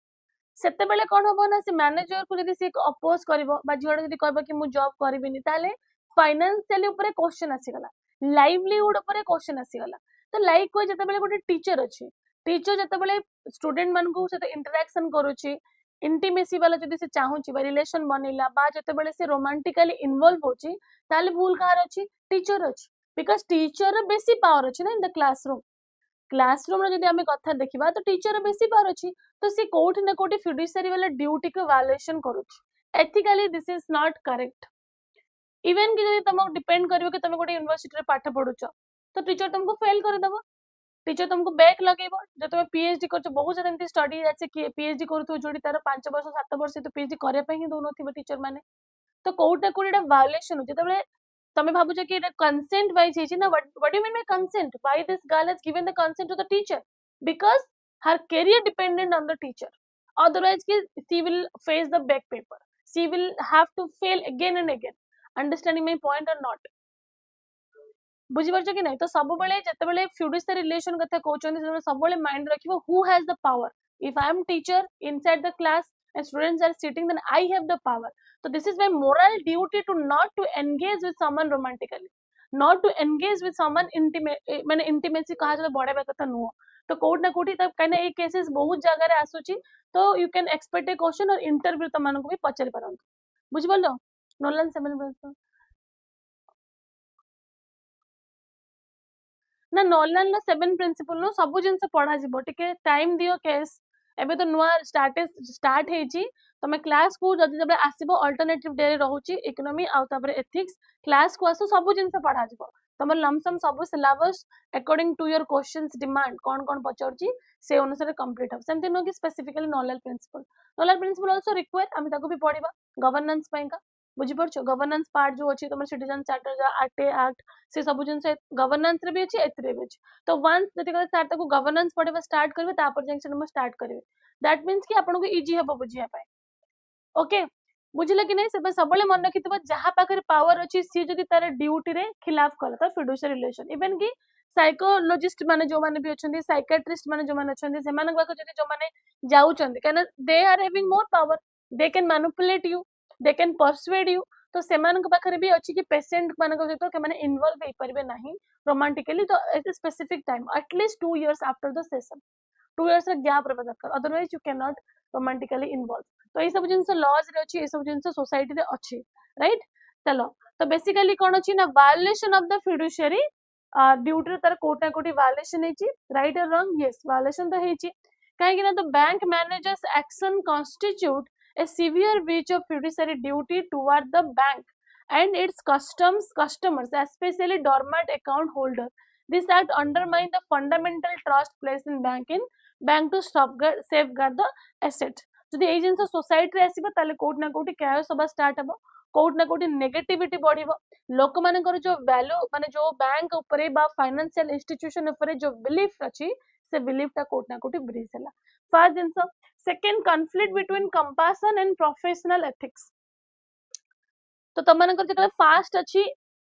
सेते बेले कोन हबो ना से मैनेजर को जदी से अपोज करबो बा झियोडा जदी कहबो कि मु जॉब करबिनी ताले फाइनेंशियली ऊपर क्वेश्चन आसी गला लाइवलीहुड ऊपर क्वेश्चन आसी गला तो लाइक कोइ जते बेले गोटे टीचर अछि टीचर जते बेले स्टूडेंट मन को सहित इंटरेक्शन करूची इंटीमेसी वाला जदी से चाहूची बा रिलेशन बनेला बा जते बेले से रोमांटिकली इन्वॉल्व होची ताले भूल कार अछि टीचर अछि बिकॉज़ टीचर बेसी पावर अछि ना इन द क्लासरूम रे जदी हमें कथा देखिबा तो टीचर बेसी पावर अछि तो से कोठी ना कोठी फिडुशियरी वाला ड्यूटी को वायोलेशन करूची ethically this is not correct even कि जदी तुमको डिपेंड करिवो कि तुम गोटे यूनिवर्सिटी रे पाठ पढुचो तो टीचर तुमको फेल कर देबो टीचर तुमको बैक लगेबो जो तुम पीएचडी करछो बहुत ज्यादा एंती स्टडी जैसे कि पीएचडी करथु जोडी तार 5 वर्ष 7 वर्ष तो पीएचडी करे पई ही दोनोथिबो टीचर माने तो कोउटा कोडा वायोलेशन हो जतबे तमे भाबुछ कि एटा कंसेंट वाइज हेछि ना what you mean by consent why this girl has given the consent to the teacher because her career dependent on the teacher otherwise she will face the back paper she will have to fail again and again understanding my point or not बुझी परछ कि नहीं तो सब बेले जते बेले फ्यूडिशियरी relation कथा कहउछन सब बेले माइंड रखिबो who has the power if I am teacher inside the class and students are sitting then I have the power so this is my moral duty to not to engage with someone romantically not to engage with someone intimate माने intimacy कहा जाय बड़े कथा नुह तो code ना कोठी तब कने ए केसेस बहुत जगह रे आसुची तो you can expect A question और इंटरव्यू त मानको भी पचर परन बुझ बोलो नोलन 7 ना नोलन ला 7 प्रिंसिपल नो सब जिंस पढ़ा जिवो टिके टाइम दियो केस एबे तो नुआ स्टार्ट हेची तमे क्लास को जदी जबे आसीबो अल्टरनेटिव डे रे रहउची इकोनॉमी आ तापर एथिक्स क्लास को आसो सब जिंस पढ़ा जिवो तमर लमसम सब syllabus according to your questions demand कोन कोन पचरची से अनुसार कंप्लीट हो सेमते नो कि specifically Nolan principle also require हम ताको भी पढिबा गवर्नेंस पयका बुझी परछो गवर्नेंस पार्ट जो अछि तमर सिटीजन चार्टर जा एक्ट से सब जिंस गवर्नेंस रे भी अछि एतरे भी अछि तो वंस जति कर स्टार्ट ताको गवर्नेंस पढिबा स्टार्ट करबे तापर जंक्शन में स्टार्ट करबे दैट मींस कि आपन को इजी हबो बुझिया पाए ओके बुझिले कि नहीं से सबले मन रखिथिबा जहा पाखरे पावर अछि सी जदी तार ड्यूटी रे खिलाफ कला तो फिडुशियरी रिलेशन इवन कि साइकोलॉजिस्ट माने जो माने भी अछंती साइकियाट्रिस्ट माने जो माने अछंती से माने बाको जदी जो माने जाउचंती काना they are having more power they can manipulate you they can persuade you तो सेमान पाखरे भी अछि कि पेशेंट मानक सहित के माने इन्वॉल्व हे परिबे नाही रोमांटिकली तो at a specific time at least 2 years after the session 2 years gap रहा दरकार otherwise you can not romantically involve तो ये सब जिनस लॉज रे अछि ये सब जिनस सोसाइटी रे अछि राइट चलो तो बेसिकली कोन अछि ना वायलेशन ऑफ द फिडुशियरी ड्यूटी तार कोटा कोटी वायलेशन हेची राइट और रॉन्ग यस वायलेशन तो हेची काहे कि ना the bank managers action constitute a severe breach of fiduciary duty toward the bank and its customers, especially dormant account holder. This act undermines the fundamental trust placed in bank to safeguard the asset. যদি এই জিনিস society রে আসিব তাহলে coat না কোটি chaos হবা start হবো কোট না কোটি নেগেটিভিটি बढ़िबो लोक मानकर जो वैल्यू माने जो बैंक ऊपर बा फाइनेंशियल इंस्टीट्यूशन ऊपर जो बिलीफ अछि से बिलीफ ता कोट ना कोटी ब्रीच हला first jeans second conflict between compassion and professional ethics तो तम मानकर जेतले फास्ट अछि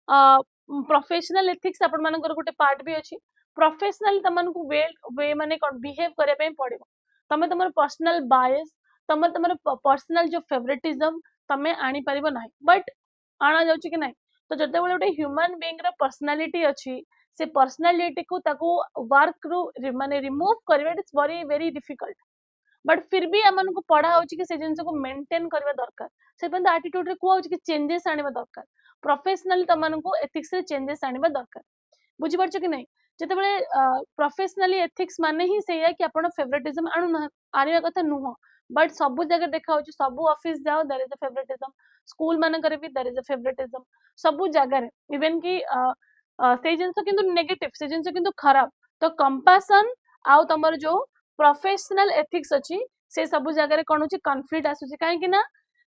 प्रोफेशनल एथिक्स अपन मानकर गोटे पार्ट भी अछि प्रोफेशनल तमन को वे माने कोन बिहेव करे पे पड़िबो तमे तमर पर्सनल बायस तमर पर्सनल जो फेवरेटिज्म तमे आनी परिबो नाही बट आना जाउची कि नाही तो जते बेले गोटे ह्यूमन बीइंग रा पर्सनालिटी अछि से पर्सनालिटी को ताको वर्क रू माने रिमूव करबे it is very very difficult but फिर भी आमन को पढ़ा होची कि से जिंस को मेंटेन करबा दरकार से बंद एटीट्यूड रे को होची कि चेंजेस आनिबा दरकार प्रोफेशनल तमन को एथिक्स रे चेंजेस आनिबा दरकार बुझी परछ कि नहीं जते बेले प्रोफेशनली एथिक्स माने ही सेया कि आपण फेवरेटिज्म आनु ना आनिबा कथा नुह बट सब जगह देखा होची सब ऑफिस जाओ there is a favouritism school मान करे भी देयर इज अ फेवरेटिज्म सब जगह रे इवन कि से जिंस किंतु नेगेटिव से जिंस किंतु खराब तो कंपैशन आउ तमर जो प्रोफेशनल एथिक्स अछि से सब जगह रे कोन अछि कॉन्फ्लिक्ट आसुची काहे कि ना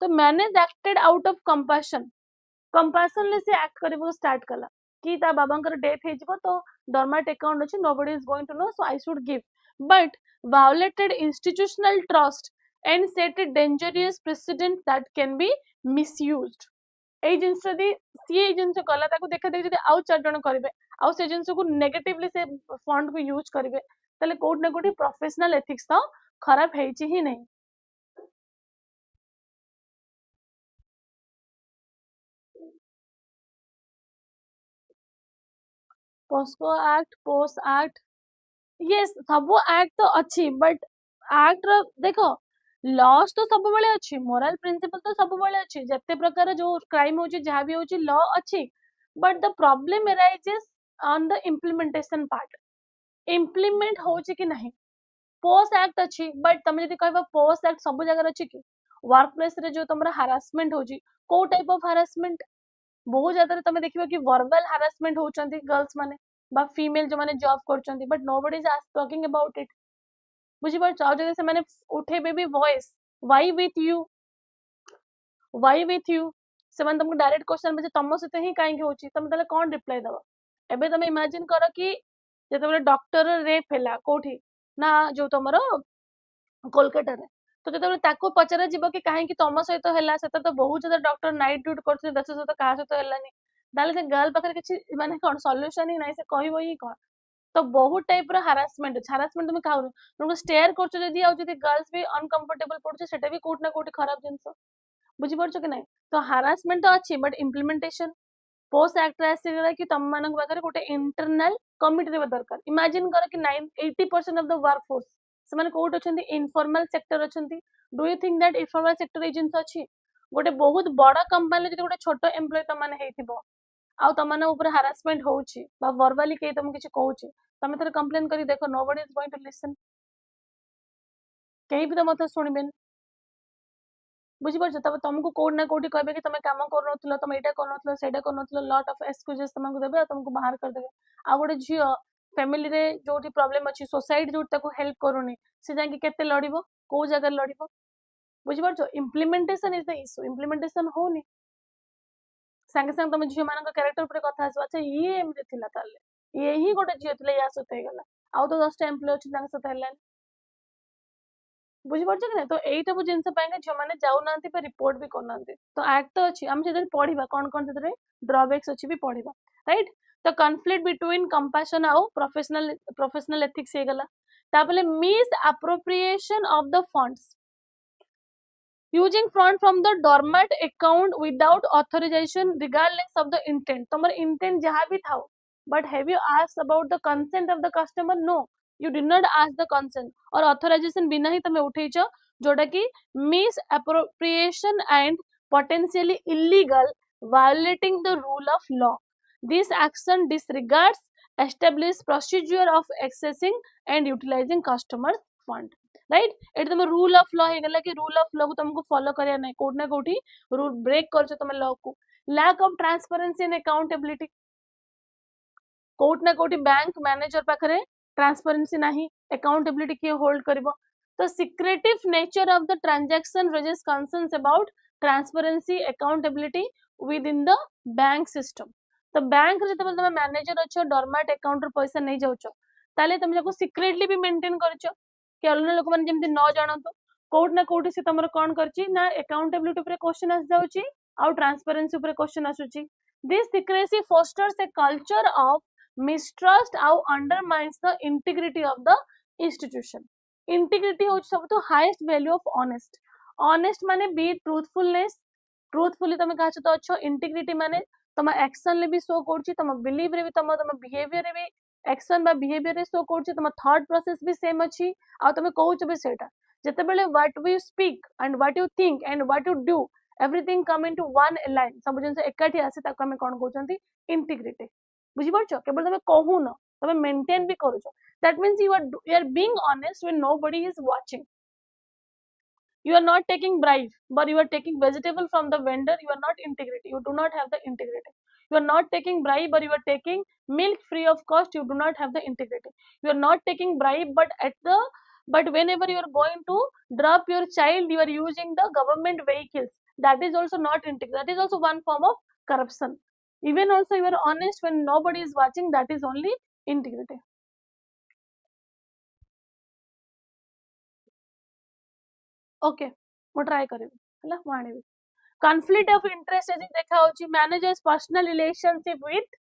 तो manage acted out of compassion ले से एक्ट करबो स्टार्ट कला कि ता बाबांकर डेथ हे जिवो तो डॉर्मेंट अकाउंट अछि nobody is going to know so I should give but violated institutional trust and set a dangerous precedent that can be misused এই জিনিস যদি সি এই জিনিস কলা তাকে দেখা দেখি যদি আউ চার জন করিবে আউ সে জিনিস को नेगेटिवली से फंड को यूज करिवे ताले कोड ना कोडी प्रोफेशनल एथिक्स तो खराब हेची ही नहीं POCSO act post act yes सब एक्ट तो अच्छी बट एक्ट रो देखो लॉस तो सब बेले अच्छी मोरल प्रिंसिपल तो सब बेले अच्छी जत्ते प्रकार जो क्राइम होची जहां भी होची लॉ अच्छी but the problem arises on the implementation part implement होची कि नहीं पोस्ट एक्ट अच्छी बट तुम जदि कहबा पोस्ट एक्ट सब जगह अच्छी कि वर्क प्लेस रे जो तुमरा हरासमेंट होची को टाइप ऑफ हरासमेंट बहुत ज्यादा तुम देखिबा कि वर्बल हरासमेंट होचंती गर्ल्स माने बा फीमेल जो माने जॉब करचंती but nobody is talking about it बुझी पर चाहो जदि से माने उठेबे भी वॉइस व्हाई विथ यू से माने तुमको डायरेक्ट क्वेश्चन बजे तुम सहित ही काहे होची तुम तले कोन रिप्लाई दबो एबे तुम इमेजिन करो कि जते डॉक्टर रेप हैला कोठी ना जो तुमरो कोलकाता रे तो जते ताको पचरा जीवो कि काहे कि तुम सहित हैला सेता तो बहुत ज्यादा डॉक्टर नाइट ड्यूटी करछे दस सहित का सहित हैलानी दाले से गर्ल पाखरे किछि माने कोन सॉल्यूशन ही नाही से कहबो ही कोन तो बहुत टाइप रो हरासमेंट तुम खाउ तुमको स्टेयर करछो जदी आ जदी गर्ल्स भी अनकंफर्टेबल पड़छे सेटा भी कोट ना कोट खराब जिंस बुझी परछो कि नहीं तो हरासमेंट तो अच्छी बट इम्प्लीमेंटेशन पोस्ट एक्ट आसीगला कि तुम मानक पाखरे गोटे इंटरनल कमिटी रे दरकार इमेजिन करो कि 80% ऑफ द वर्क फोर्स से माने कोट अछंती इनफॉर्मल सेक्टर अछंती do you think that informal sector एजेंस अछि गोटे बहुत बड़ा कंपनी जदी गोटे छोटो एम्प्लॉय त माने हेतिबो आउ त माने ऊपर हरासमेंट होउची बा वर्बली के तुम किछ कहउची तमे थरे कंप्लेन करी देखो nobody is going to listen केही भी तो मत सुनिबेन बुझी परछ तब तुमको कोड ना कोडी कहबे कि तमे काम कर नथलो तमे एटा कर नथलो सेटा कर नथलो लॉट ऑफ एक्सक्यूजेस तुमको देबे तुमको बाहर कर देबे आ गोटे झियो फैमिली रे जोटी प्रॉब्लम अछि सोसाइटी जोटी ताको हेल्प करूनी से जाके केते लड़िबो को जगह लड़िबो बुझी परछ implementation is the issue implementation होनी संगे संग तुम झियो मानक कैरेक्टर ऊपर कथा आसो अच्छा ये एमरे थिला ताले ये ही गोटे झियो थिला या सते गला आउ तो 10 टा एम्प्लॉय अछि तांग सते हलान बुझिपारछ कि तो एई सब जिंस पाएंगे झियो माने जाउ नांती पे रिपोर्ट भी करना तो एक्ट तो अच्छी हम से पढ़िबा कौन से ड्रॉबैक्स अच्छी भी पढ़िबा राइट तो कॉन्फ्लिक्ट बिटवीन कंपैशन आउ प्रोफेशनल एथिक्स हे गला तापले misappropriation of the funds using fund from the dormant account without authorization regardless of the intent तुम्हारा intent जहाँ भी था but have you asked about the consent of the customer no you did not ask the consent और authorization बिना ही तुम्हें उठेइछ जोटा कि misappropriation and potentially illegal violating the rule of law this action disregards established procedure of accessing and utilizing customers fund right at तुम rule of law हे गला कि rule of law को तुमको फॉलो करिया नै कोड ना कोठी रूल ब्रेक करछ तुम लॉ को lack of transparency and accountability कोड ना कोठी बैंक मैनेजर पाखरे ट्रांसपेरेंसी नाही अकाउंटेबिलिटी के होल्ड करबो तो secretive nature of the transaction raises concerns about transparency accountability within the bank system तो बैंक रे तुम मैनेजर अच्छो डॉर्मेंट अकाउंट रो पैसा नै जाउछो ताले तुम जाको सिक्रेटली भी मेंटेन करछो कि अलग लोक मैंने जमी न जानतु कोट ना कोटी से तुम कौन करना अकाउंटेबिलिटी ऊपर क्वेश्चन आसी जाउची आउ ट्रांसपेरेंसी ऊपर क्वेश्चन आसुची this secrecy fosters a culture of mistrust आउ undermines the integrity of the institution integrity हो सब तो highest value of honest honest माने बी ट्रूथफुलनेस ट्रूथफुली तुम कहा तो अच्छो इंटीग्रिटी माने तुम एक्शन ले भी शो करछि तुम बिलीव रे भी तुम बिहेवियर रे भी एक्शन बा बिहेवियर रे शो करछि तुम थॉट प्रोसेस भी सेम अछि आ तुम कहउछ बे सेटा जते बेले what we speak and what you think and what you do everything come into one line सब जिंस एकाठी आसे ताको हम कोन कहउछंती इंटीग्रिटी बुझि परछो केवल तुम कहू न तुम मेंटेन भी करूछो that means you are being honest when nobody is watching you are not taking bribe but you are taking vegetable from the vendor you are not integrity you do not have the integrity you are not taking bribe but you are taking milk free of cost you do not have the integrity you are not taking bribe but whenever you are going to drop your child you are using the government vehicles that is also not integrity that is also one form of corruption even also you are honest when nobody is watching that is only integrity okay मो try करिबी हला मो आनिबी conflict of interest as देखा होची managers personal relationship with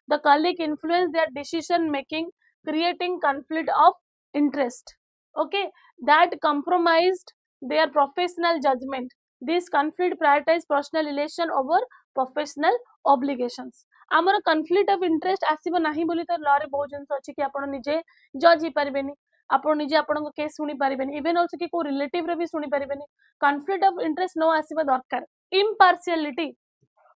the colleague influence their decision making creating conflict of interest okay that compromised their professional judgment this conflict prioritize personal relation over professional obligations आमर conflict of interest आसीबो नाही बोली तो law रे बहुत जिंस अछि कि आपण निजे जज ही परबेनी आपण निजे आपण को केस सुनी परबेनी इवन आल्सो कि को रिलेटिव रे भी सुनी परबेनी conflict of interest नो आसीबा दरकार impartiality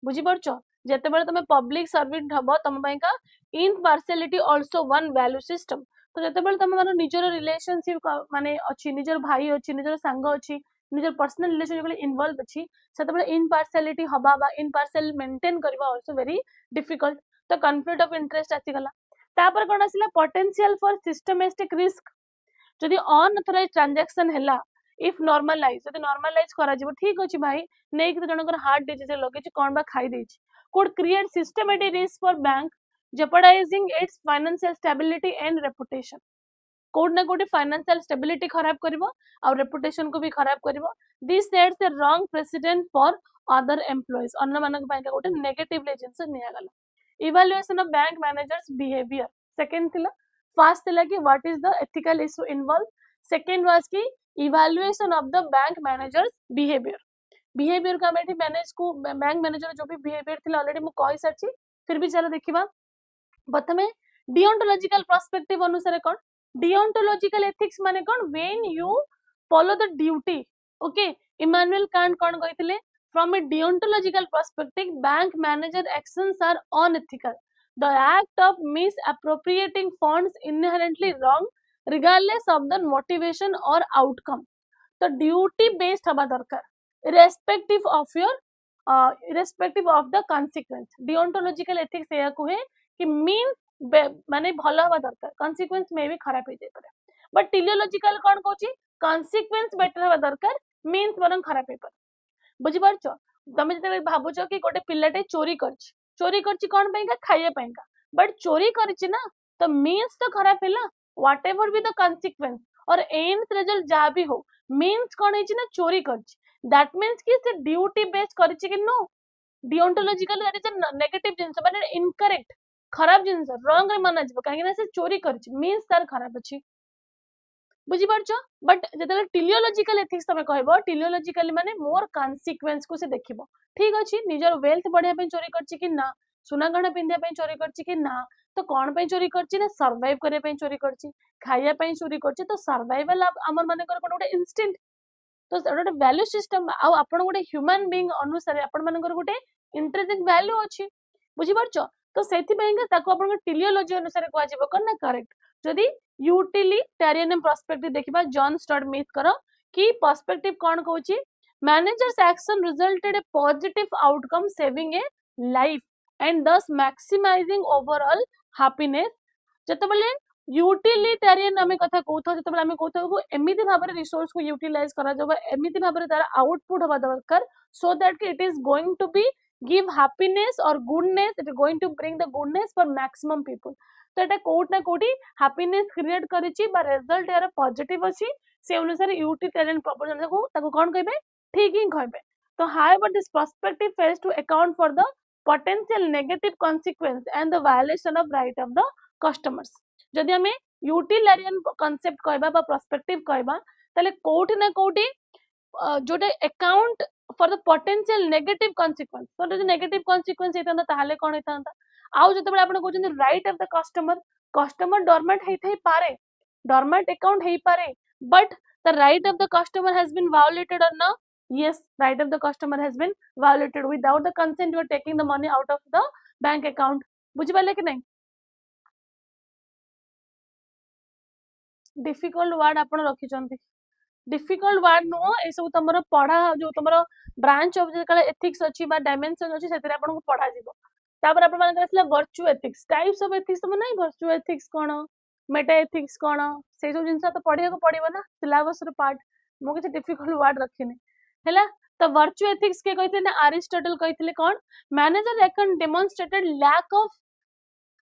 बुझी परछो जेते बेले तमे पब्लिक सर्वेंट हबो तम पई का impartiality also one value system तो जेते बेले तमे मानो निजर रिलेशनशिप माने अछि निजर भाई अछि निजर संग अछि निजर पर्सनल रिलेशनशिप बेले इन्वॉल्व अछि सेते बेले impartiality हबा बा impartial मेंटेन करबा also very difficult तो conflict of interest आसी गला तापर कोन आसीला potential for systematic risk जदि अनऑथराइज ट्रांजैक्शन हैला इफ नॉर्मलाइज जदि नॉर्मलाइज करा जिवो ठीक अछि भाई नेक तो जनकर हार्ट डिजीज लगे छि कोन बा खाई देछि could create systematic risk for bank jeopardizing its financial stability and reputation कोड ना कोड फाइनेंशियल स्टेबिलिटी खराब करिवो और रेपुटेशन को भी खराब करिवो this sets a wrong precedent for other employees अन्य मानक बैंक गोटे नेगेटिव लेजेंस निया गला evaluation of bank manager's behaviour second थिला फर्स्ट थिला कि what is the ethical issue involve second was कि evaluation of the bank manager's behaviour का बैठी मैनेज को बैंक मैनेजर जो भी बिहेवियर थिला ऑलरेडी मु कहि साची फिर भी चलो देखिबा प्रथमे डिओंटोलॉजिकल पर्सपेक्टिव अनुसार कोन डिओंटोलॉजिकल एथिक्स माने कोन when you follow the duty okay Immanuel Kant कोन कहितले from a deontological perspective bank manager actions are unethical the act of misappropriating funds inherently wrong regardless of the motivation or outcome तो duty based हबा दरकार irrespective of the consequence deontological ethics या कुहे कि mean माने भलो हबा दरकार consequence में भी खराब हो जाय पारे बट teleological कोन कहूची consequence better हबा दरकार means बरन खराब हो पारे बुझि परछो तमे जते भाबुचो कि गोटे पिल्लाटे चोरी करछि कोन पैका खाइए पैका बट चोरी करछि ना तो मीन्स तो खराब हैला व्हाटएवर बी द consequence और एंड रिजल्ट जा भी हो मीन्स कौन है ना चोरी करछि दैट मीन्स कि से ड्यूटी बेस्ड करछि कि no deontological that is a negative जिंस माने इनकरेक्ट खराब जिंस रॉन्ग रे माना जिवो काहे ना से चोरी करछि मीन्स तार खराब अछि बुझी पारछो बट जेतले टेलियोलॉजिकल एथिक्स तमे कहबो टेलियोलॉजिकल माने मोर कॉन्सिक्वेंस को से देखिबो ठीक अछि निजर वेल्थ बढ़िया पे चोरी करछि कि ना सुना गहना पिंधिया पे चोरी करछि कि ना तो कौन पे चोरी करछि ना सर्वाइव करे पे चोरी करछि खाइया पे चोरी करछि तो सर्वाइवल हमर माने कर गोटे इंस्टिंक्ट तो गोटे वैल्यू सिस्टम आ आपण गोटे ह्यूमन बीइंग अनुसार आपण मानकर गोटे इंट्रिंसिक वैल्यू अछि बुझी पारछो तो सेथि पेंगा ताको आपण टेलियोलॉजी अनुसार कहआ जिवो कोन ना करेक्ट जदी यूटिलिटेरियन पर्सपेक्टिव देखिबा जॉन स्टड मिथ करो कि पर्सपेक्टिव कौन कहूची manager's action resulted a positive outcome saving a life and thus maximizing overall happiness जतबले यूटिलिटेरियन आमे कथा कहथो जतबले आमे कहथो को एमिति भाबरे रिसोर्स को यूटिलाइज करा जबा एमिति भाबरे तार आउटपुट होबा दरकार so that it is going to be give happiness or goodness it is going to bring the goodness for maximum people तो एटा कोट ना कोटी हैप्पीनेस क्रिएट करिछि बा रिजल्ट यार पॉजिटिव अछि से अनुसार यूटिलिटेरियन प्रोपोजल को ताको कोन कहबे ठीक ही कहबे तो however this perspective fails to account for the potential negative consequence and the violation of right of the customers जदि हमें यूटिलिटेरियन कांसेप्ट कहबा बा पर्सपेक्टिव कहबा तले कोठी ना कोठी Jote account for the potential negative consequence तो जो नेगेटिव कॉन्सिक्वेंस हेता ताले कोन हेता आउ जते बळे आपण कहउछन right of the customer dormant हेथै पारे डॉर्मेंट अकाउंट हेई पारे but the right of the customer has been violated और ना yes right of the customer has been violated without the consent you are taking the money out of the bank account बुझी पाले कि नहीं difficult word आपण रखि चंती difficult word no ए सब तमरो पढ़ा जो तमरो ब्रांच ऑफ जे काले एथिक्स अछि बा डायमेंशन अछि सेतरे आपण को पढ़ा जिवो तापर आपण मान करसला virtue ethics types of ethics तो नहीं वर्च्यू एथिक्स कोन मेटा एथिक्स कोन से सब जिंस तो पढ़िया को पड़िबो ना सिलेबस रो पार्ट मो के डिफिकल्ट वर्ड रखिने हैला तो वर्च्यू एथिक्स के कहते ना अरिस्टोटल कहते कौन manager can demonstrated lack of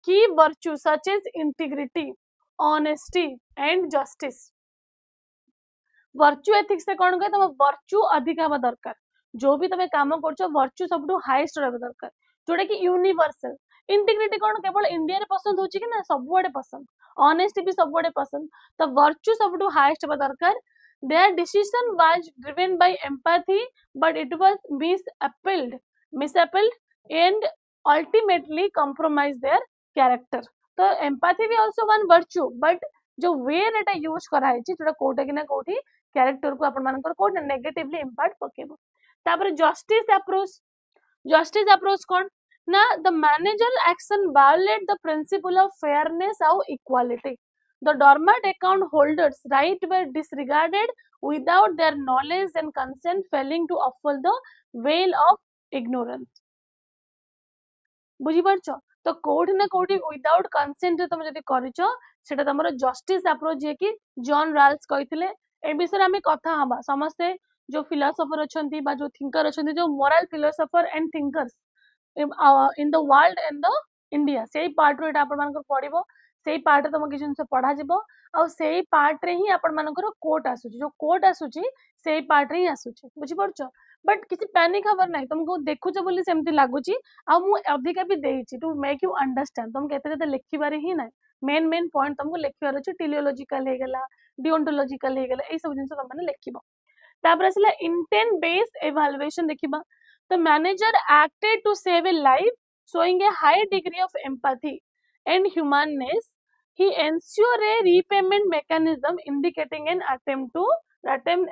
key virtue such as integrity honesty and justice virtue ethics से कौन कहे तुम वर्च्यू अधिक हवा दरकार जो भी तुम काम करछो वर्च्यू सबटू हाईएस्ट रहबा दरकार जोटा कि यूनिवर्सल इंटीग्रिटी कौन केवल इंडिया रे पसंद होची कि ना सबुआडे पसंद ऑनेस्टी भी सबुआडे पसंद तो वर्च्यू सबटू हाईएस्ट हवा दरकार their decision was driven by empathy but it was misapplied and ultimately compromised their character तो empathy भी also one virtue but जो वे एटा यूज करा है जोटा कोटे कि ना कोठी कैरेक्टर को अपन मानकर कोट नेगेटिवली इंपैक्ट पकेबो तापर जस्टिस अप्रोच कौन ना the manager action violet the principle of fairness और equality the dormant account holders right were disregarded without their knowledge and consent failing to uphold the veil of ignorance बुझी पारछो तो कोठी ना कोठी without consent तुम जदी करिछो सेटा तमरो जस्टिस अप्रोच जे कि जॉन राल्स कहिथिले ए विषय हमें कथा हबा समस्त जो फिलोसोफर अछंती बा जो थिंकर अछंती जो moral philosopher and thinkers in the world and the India सेही पार्ट रो एटा आपण मानकर पढिबो सेही पार्ट तुम किछ जिंस पढ़ा जिवो आ सेही पार्ट रे ही आपण मानकर कोट आसुची जो कोट आसुची सेही पार्ट रे ही आसुची बुझी पड़छो बट किसी पैनिक खबर नहीं तुमको देखुछ बोली सेमती लागुची आ मु अधिका भी देइची टू मेक यू अंडरस्टैंड तुम केते केते लिखिबारे ही नहीं मेन पॉइंट तुमको लिखिबार अछि टेलियोलॉजिकल हे गेला डिओन्टोलॉजिकल हे गेला ए सब जिंस तुम माने लिखिबो तापर असला इंटेंट बेस्ड इवैल्यूएशन देखिबा the manager acted to save a life showing a high degree of empathy and humanness he ensure a repayment mechanism indicating an attempt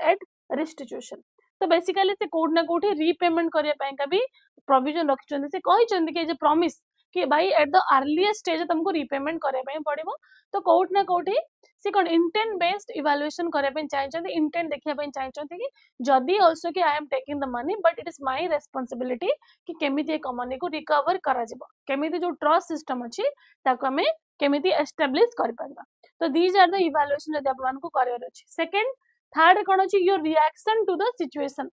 at restitution तो बेसिकली से कोड ना कोठी रीपेमेंट करिया पय का भी provision रखछन से कहि छन कि जे प्रॉमिस कि भाई एट द अर्लीस्ट स्टेज तुमको रीपेमेंट करिया पय पड़िबो तो कोड ना कोठी से कोन इंटेंट बेस्ड इवैल्यूएशन करिया पय चाहि छन इंटेंट देखिया पय चाहि छन कि जदी आल्सो कि I am taking the money but it is my responsibility कि केमिति एक मनी को रिकवर करा जिवो केमिति जो ट्रस्ट सिस्टम अछि ताको हमें केमिति एस्टैब्लिश कर परबा तो दीज आर द इवैल्यूएशन जदी आपन को करियर अछि सेकंड थर्ड कोन अछि your reaction to the situation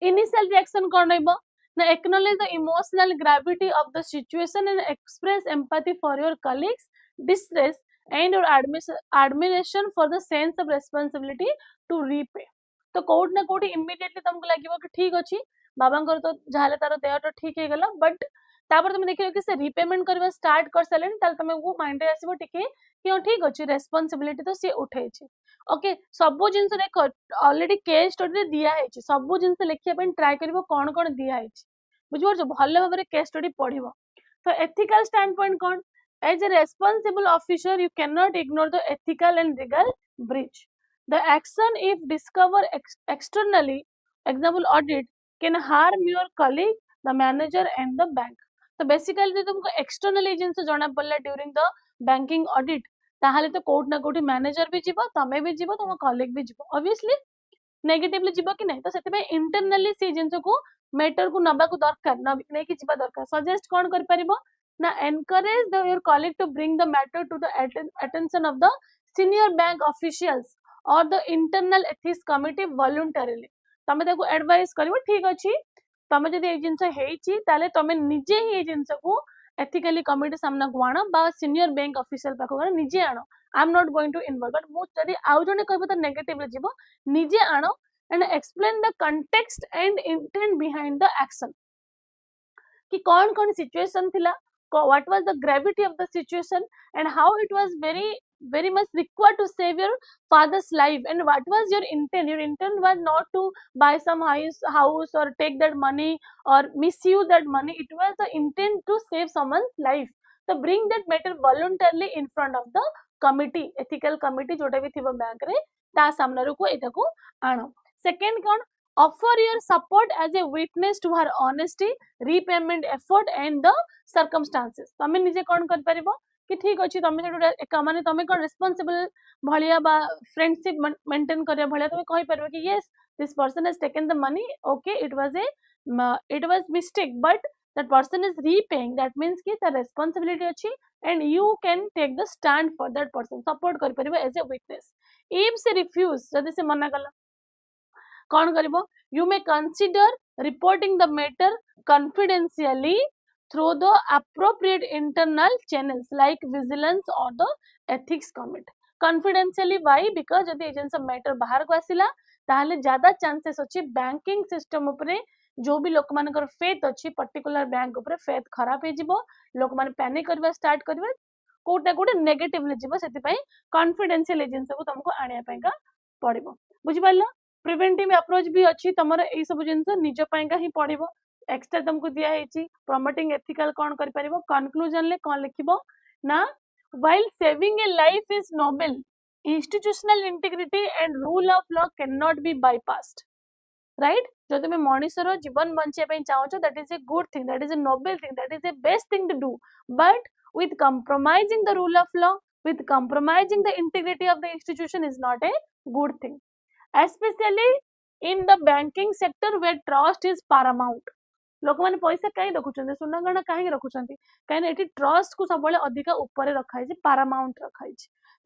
initial reaction कोन रहबो ना acknowledge the emotional gravity of the situation and express empathy for your colleague's distress and your admiration for the sense of responsibility to repay. तो code ना code immediately तुमको लागिवो कि ठीक अछि बाबांकर तो जाले तार देह तो ठीक हे गेला बट तापर तुम देखियो कि से रिपेमेंट करबा स्टार्ट कर सलेन ताल तुम वो माइंड रे आसीबो टिके कि ठीक अछि रेस्पोंसिबिलिटी तो से उठै छी ओके सब जिंस देखो ऑलरेडी केस स्टडी रे दिया है सब जिंस लेखिया पे ट्राई करबो कोन दिया है बुझ परछो भले भाबरे केस स्टडी पढिबो तो ethical standpoint कौन as a responsible officer you cannot ignore the ethical and legal breach the action if discovered externally example audit can harm your colleague the manager and the bank तो basically तुमको externally जिन जना पड़ला during the banking audit ताहाले तो code ना code manager भी जीवो तमे भी जीवो तुम कलीग भी जीवो ऑब्वियसली नेगेटिवली जीवो कि नहीं तो सेते इंटरनली से जिंस को मैटर को नबा को दरकार न नहीं कि जीवा दरकार सजेस्ट कौन कर परिबो ना encourage your colleague to bring the matter to the attention of the senior bank officials or the internal ethics committee voluntarily तमे ताको एडवाइस करबो ठीक अछि तमे जदी ए जिंस हेछि ताले तमे निजे ही ए जिंस को एथिकली कमिटी सामना को आनो बा सीनियर बैंक ऑफिशियल पाखो निजे आनो I am not going to involve but मु जदी आउ जने कहबो त नेगेटिवली जीवो निजे आनो and explain the context and intent behind the action कि कौन situation थिला what was the gravity of the situation and how it was very much required to save your father's life and what was your intent was not to buy some house or take that money or misuse that money it was the intent to save someone's life so bring that matter voluntarily in front of the committee ethical committee जोटा भी थिबो bank रे ता सामने को एटा को आनो second कौन offer your support as a witness to her honesty repayment effort and the circumstances तमे निजे कौन कर परिबो कि ठीक अछि तमे जेटा माने तमे कोन रिस्पांसिबल भलिया बा फ्रेंडशिप मेंटेन करे भलिया तमे कहि परबो कि yes this person has taken the money okay it was mistake but that person is repaying that means कि the responsibility अछि and you can take the stand for that person support कर परिबो as a witness if se refuse जदी से मना कला कौन करिबो you may consider reporting the matter confidentially through the appropriate internal channels like vigilance or the ethics committee confidentially why because जदी agency matter बाहर को आसिला ताहले ज्यादा चांसेस अछि बैंकिंग सिस्टम ऊपर जो भी लोक मानकर फेथ अछि पर्टिकुलर बैंक ऊपर फेथ खराब हे जिवो लोक मान पैनिक करबा स्टार्ट करबे कोटा कोटे नेगेटिवली जिवो सेति पई कॉन्फिडेंशियल एजेंसी को तुमको आनिया पईका पड़िबो बुझि पारलो प्रिवेंटिव अप्रोच भी अच्छी तुम यही सब जिन निज पाइका ही पड़ो एक्सट्रा तुमको दिया है प्रमोटिंग एथिकल कौन कर परिबो कंक्लूजन ले कौन लिखिबो ना while saving a life is noble institutional integrity and rule of law cannot be bypassed right जो तुम मनुष्यर जीवन बंचे पे चाहो that is a good thing that is a noble thing that is the best thing to do but with compromising the rule of law with compromising the integrity of the institution is not a good thing especially in the banking sector where trust is paramount लोक माने पैसा कहीं रखुचंती सुना गणा कहीं रखुचंती कहीं eighty trust को सब अधिक ऊपर रखाई paramount रखाई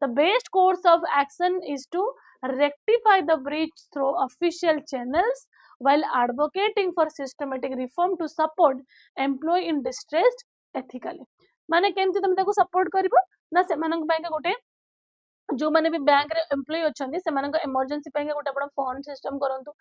the best course of action is to rectify the breach through official channels while advocating for systematic reform to support employee in distress ethically माने केमती तुम ताको सपोर्ट करिवो ना से मानक बैंक गोटे जो माने भी बैंक रे एम्प्लॉय अछंती से मानक इमरजेंसी पे गोटे बड़ फंड सिस्टम करंतु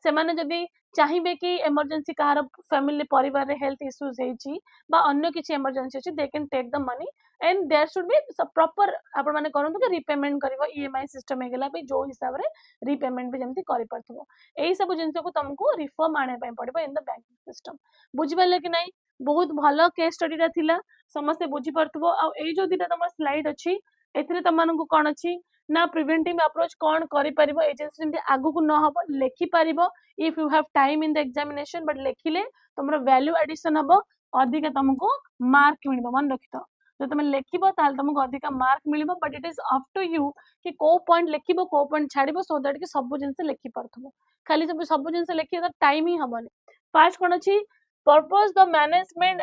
से माने जदी चाहिबे कि इमरजेंसी कार फैमिली परिवार रे हेल्थ इश्यूज हेची बा अन्य किछि इमरजेंसी अछि they can take the money and there should be proper आपण माने करंतु कि रीपेमेंट करबो ईएमआई सिस्टम हे गेला पे जो हिसाब रे रीपेमेंट भी जेमति करि परथबो एई सब जिंस को तुमको रिफॉर्म आने पे पड़बो इन द बैंकिंग सिस्टम बुझिबले कि नहीं बहुत भलो केस स्टडी रा थिला समस्त बुझि परथबो आ एई जो दिटा तमर स्लाइड अछि एथिरे तमानकु कोन अछि ना प्रिवेंटिव अप्रोच कोन करि परिबो एजेंसी जेमति आगु को न हबो लेखि परिबो if you have time in the examination but लेखिले तमरो वैल्यू एडिशन हबो अधिक तुमको मार्क मिलबो मन रखितो जो तुम लेखिबो ताल तुमको अधिक मार्क मिलबो but it is up to you कि को पॉइंट लेखिबो को पॉइंट छाड़िबो सो दैट कि सब जिंस लेखि परथबो खाली सब जिंस लेखि त टाइम ही हबोनी फर्स्ट कोन अछि purpose the management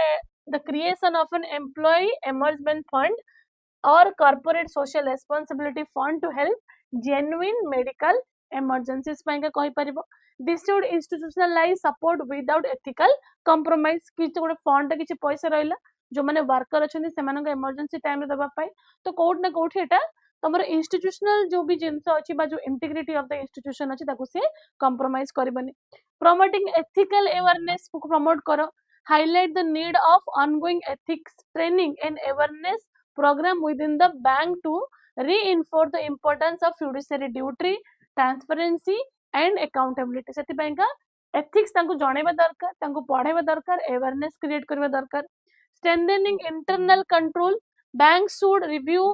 the creation of an employee emergency fund or corporate social responsibility fund to help genuine medical emergencies पाइका कहि परिबो this should institutionalize support without ethical compromise किछ गोटे फंड किछ पैसा रहला जो माने वर्कर अछंती सेमानक इमरजेंसी टाइम रे दबा पाई तो कोट ना कोठी एटा तमर इंस्टीट्यूशनल जो भी जिंस अछि बा जो इंटीग्रिटी ऑफ द इंस्टीट्यूशन अछि ताको से कंप्रोमाइज करबनी प्रमोटिंग एथिकल अवेयरनेस को प्रमोट करो highlight the need of ongoing ethics training and awareness program within the bank to reinforce the importance of fiduciary duty transparency and accountability सेति ପାଇଁ का ethics तांको जणेबा दरकार तांको पढाइबा दरकार awareness create करबा दरकार strengthening internal control banks should review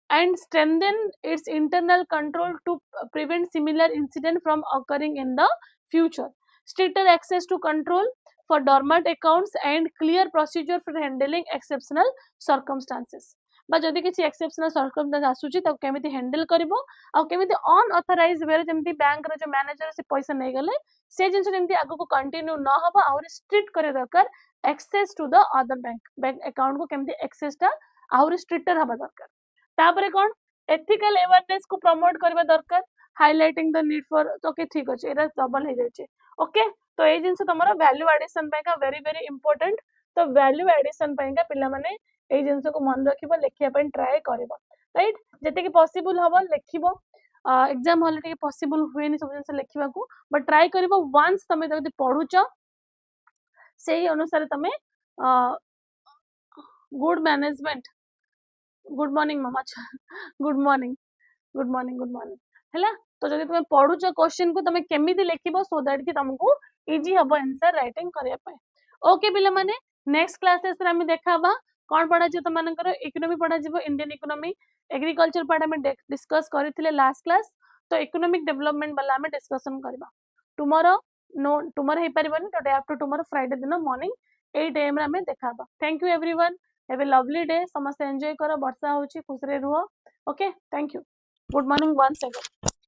and strengthen its internal control to prevent similar incident from occurring in the future stricter access to control for dormant accounts and clear procedure for handling exceptional circumstances बा जदि किसी exceptional circumstance आसुची त केमिति handle करबो आ केमिति unauthorised वे जेमति bank रो जो manager से पैसा नै गले से जिंस जेमति आगु को कंटिन्यू न होबा और स्ट्रिक्ट करे दरकार access to the other bank account को केमिति एक्सेस ता और स्ट्रिक्टर हबा दरकार तापरे कोन एथिकल अवेयरनेस को प्रमोट करबा दरकार highlighting the need for okay ठीक अछि एरा डबल हे जाय छै ओके तो ए जिंस तमरा वैल्यू एडिशन पे का वेरी वेरी इंपोर्टेंट तो वैल्यू एडिशन पे का पिला माने ए जिंस को मन रखिबो लेखिया पे ट्राई करबो राइट जते कि पॉसिबल हबो लेखिबो एग्जाम हॉल टे पॉसिबल हुएनी सब जिंस लेखिबा को बट ट्राई करबो वंस तमे जदी पढुचो सेही अनुसार तमे गुड मैनेजमेंट गुड मॉर्निंग मामा good morning good morning good morning हैला तो जदी तुमे पढुच क्वेश्चन को तमे केमिति लेखिबो सो दैट कि तुमको इजी हबो आंसर राइटिंग करिया पाए ओके पिला माने नेक्स्ट क्लासेस रे हम देखाबा कोन पढा जे त मानकर इकोनॉमी पढा जिवो इंडियन इकोनॉमी एग्रीकल्चर पढा में डिस्कस करथिले लास्ट क्लास तो इकोनॉमिक डेवलपमेंट वाला में डिस्कशन करबा टुमारो नो टुमारो हे परिबनी तो डे आफ्टर टुमारो फ्राइडे दिन मॉर्निंग 8 AM रे हम देखाबा thank you everyone have a lovely day समस्त एंजॉय करो वर्षा होची खुश रे रुहो okay thank you good morning once again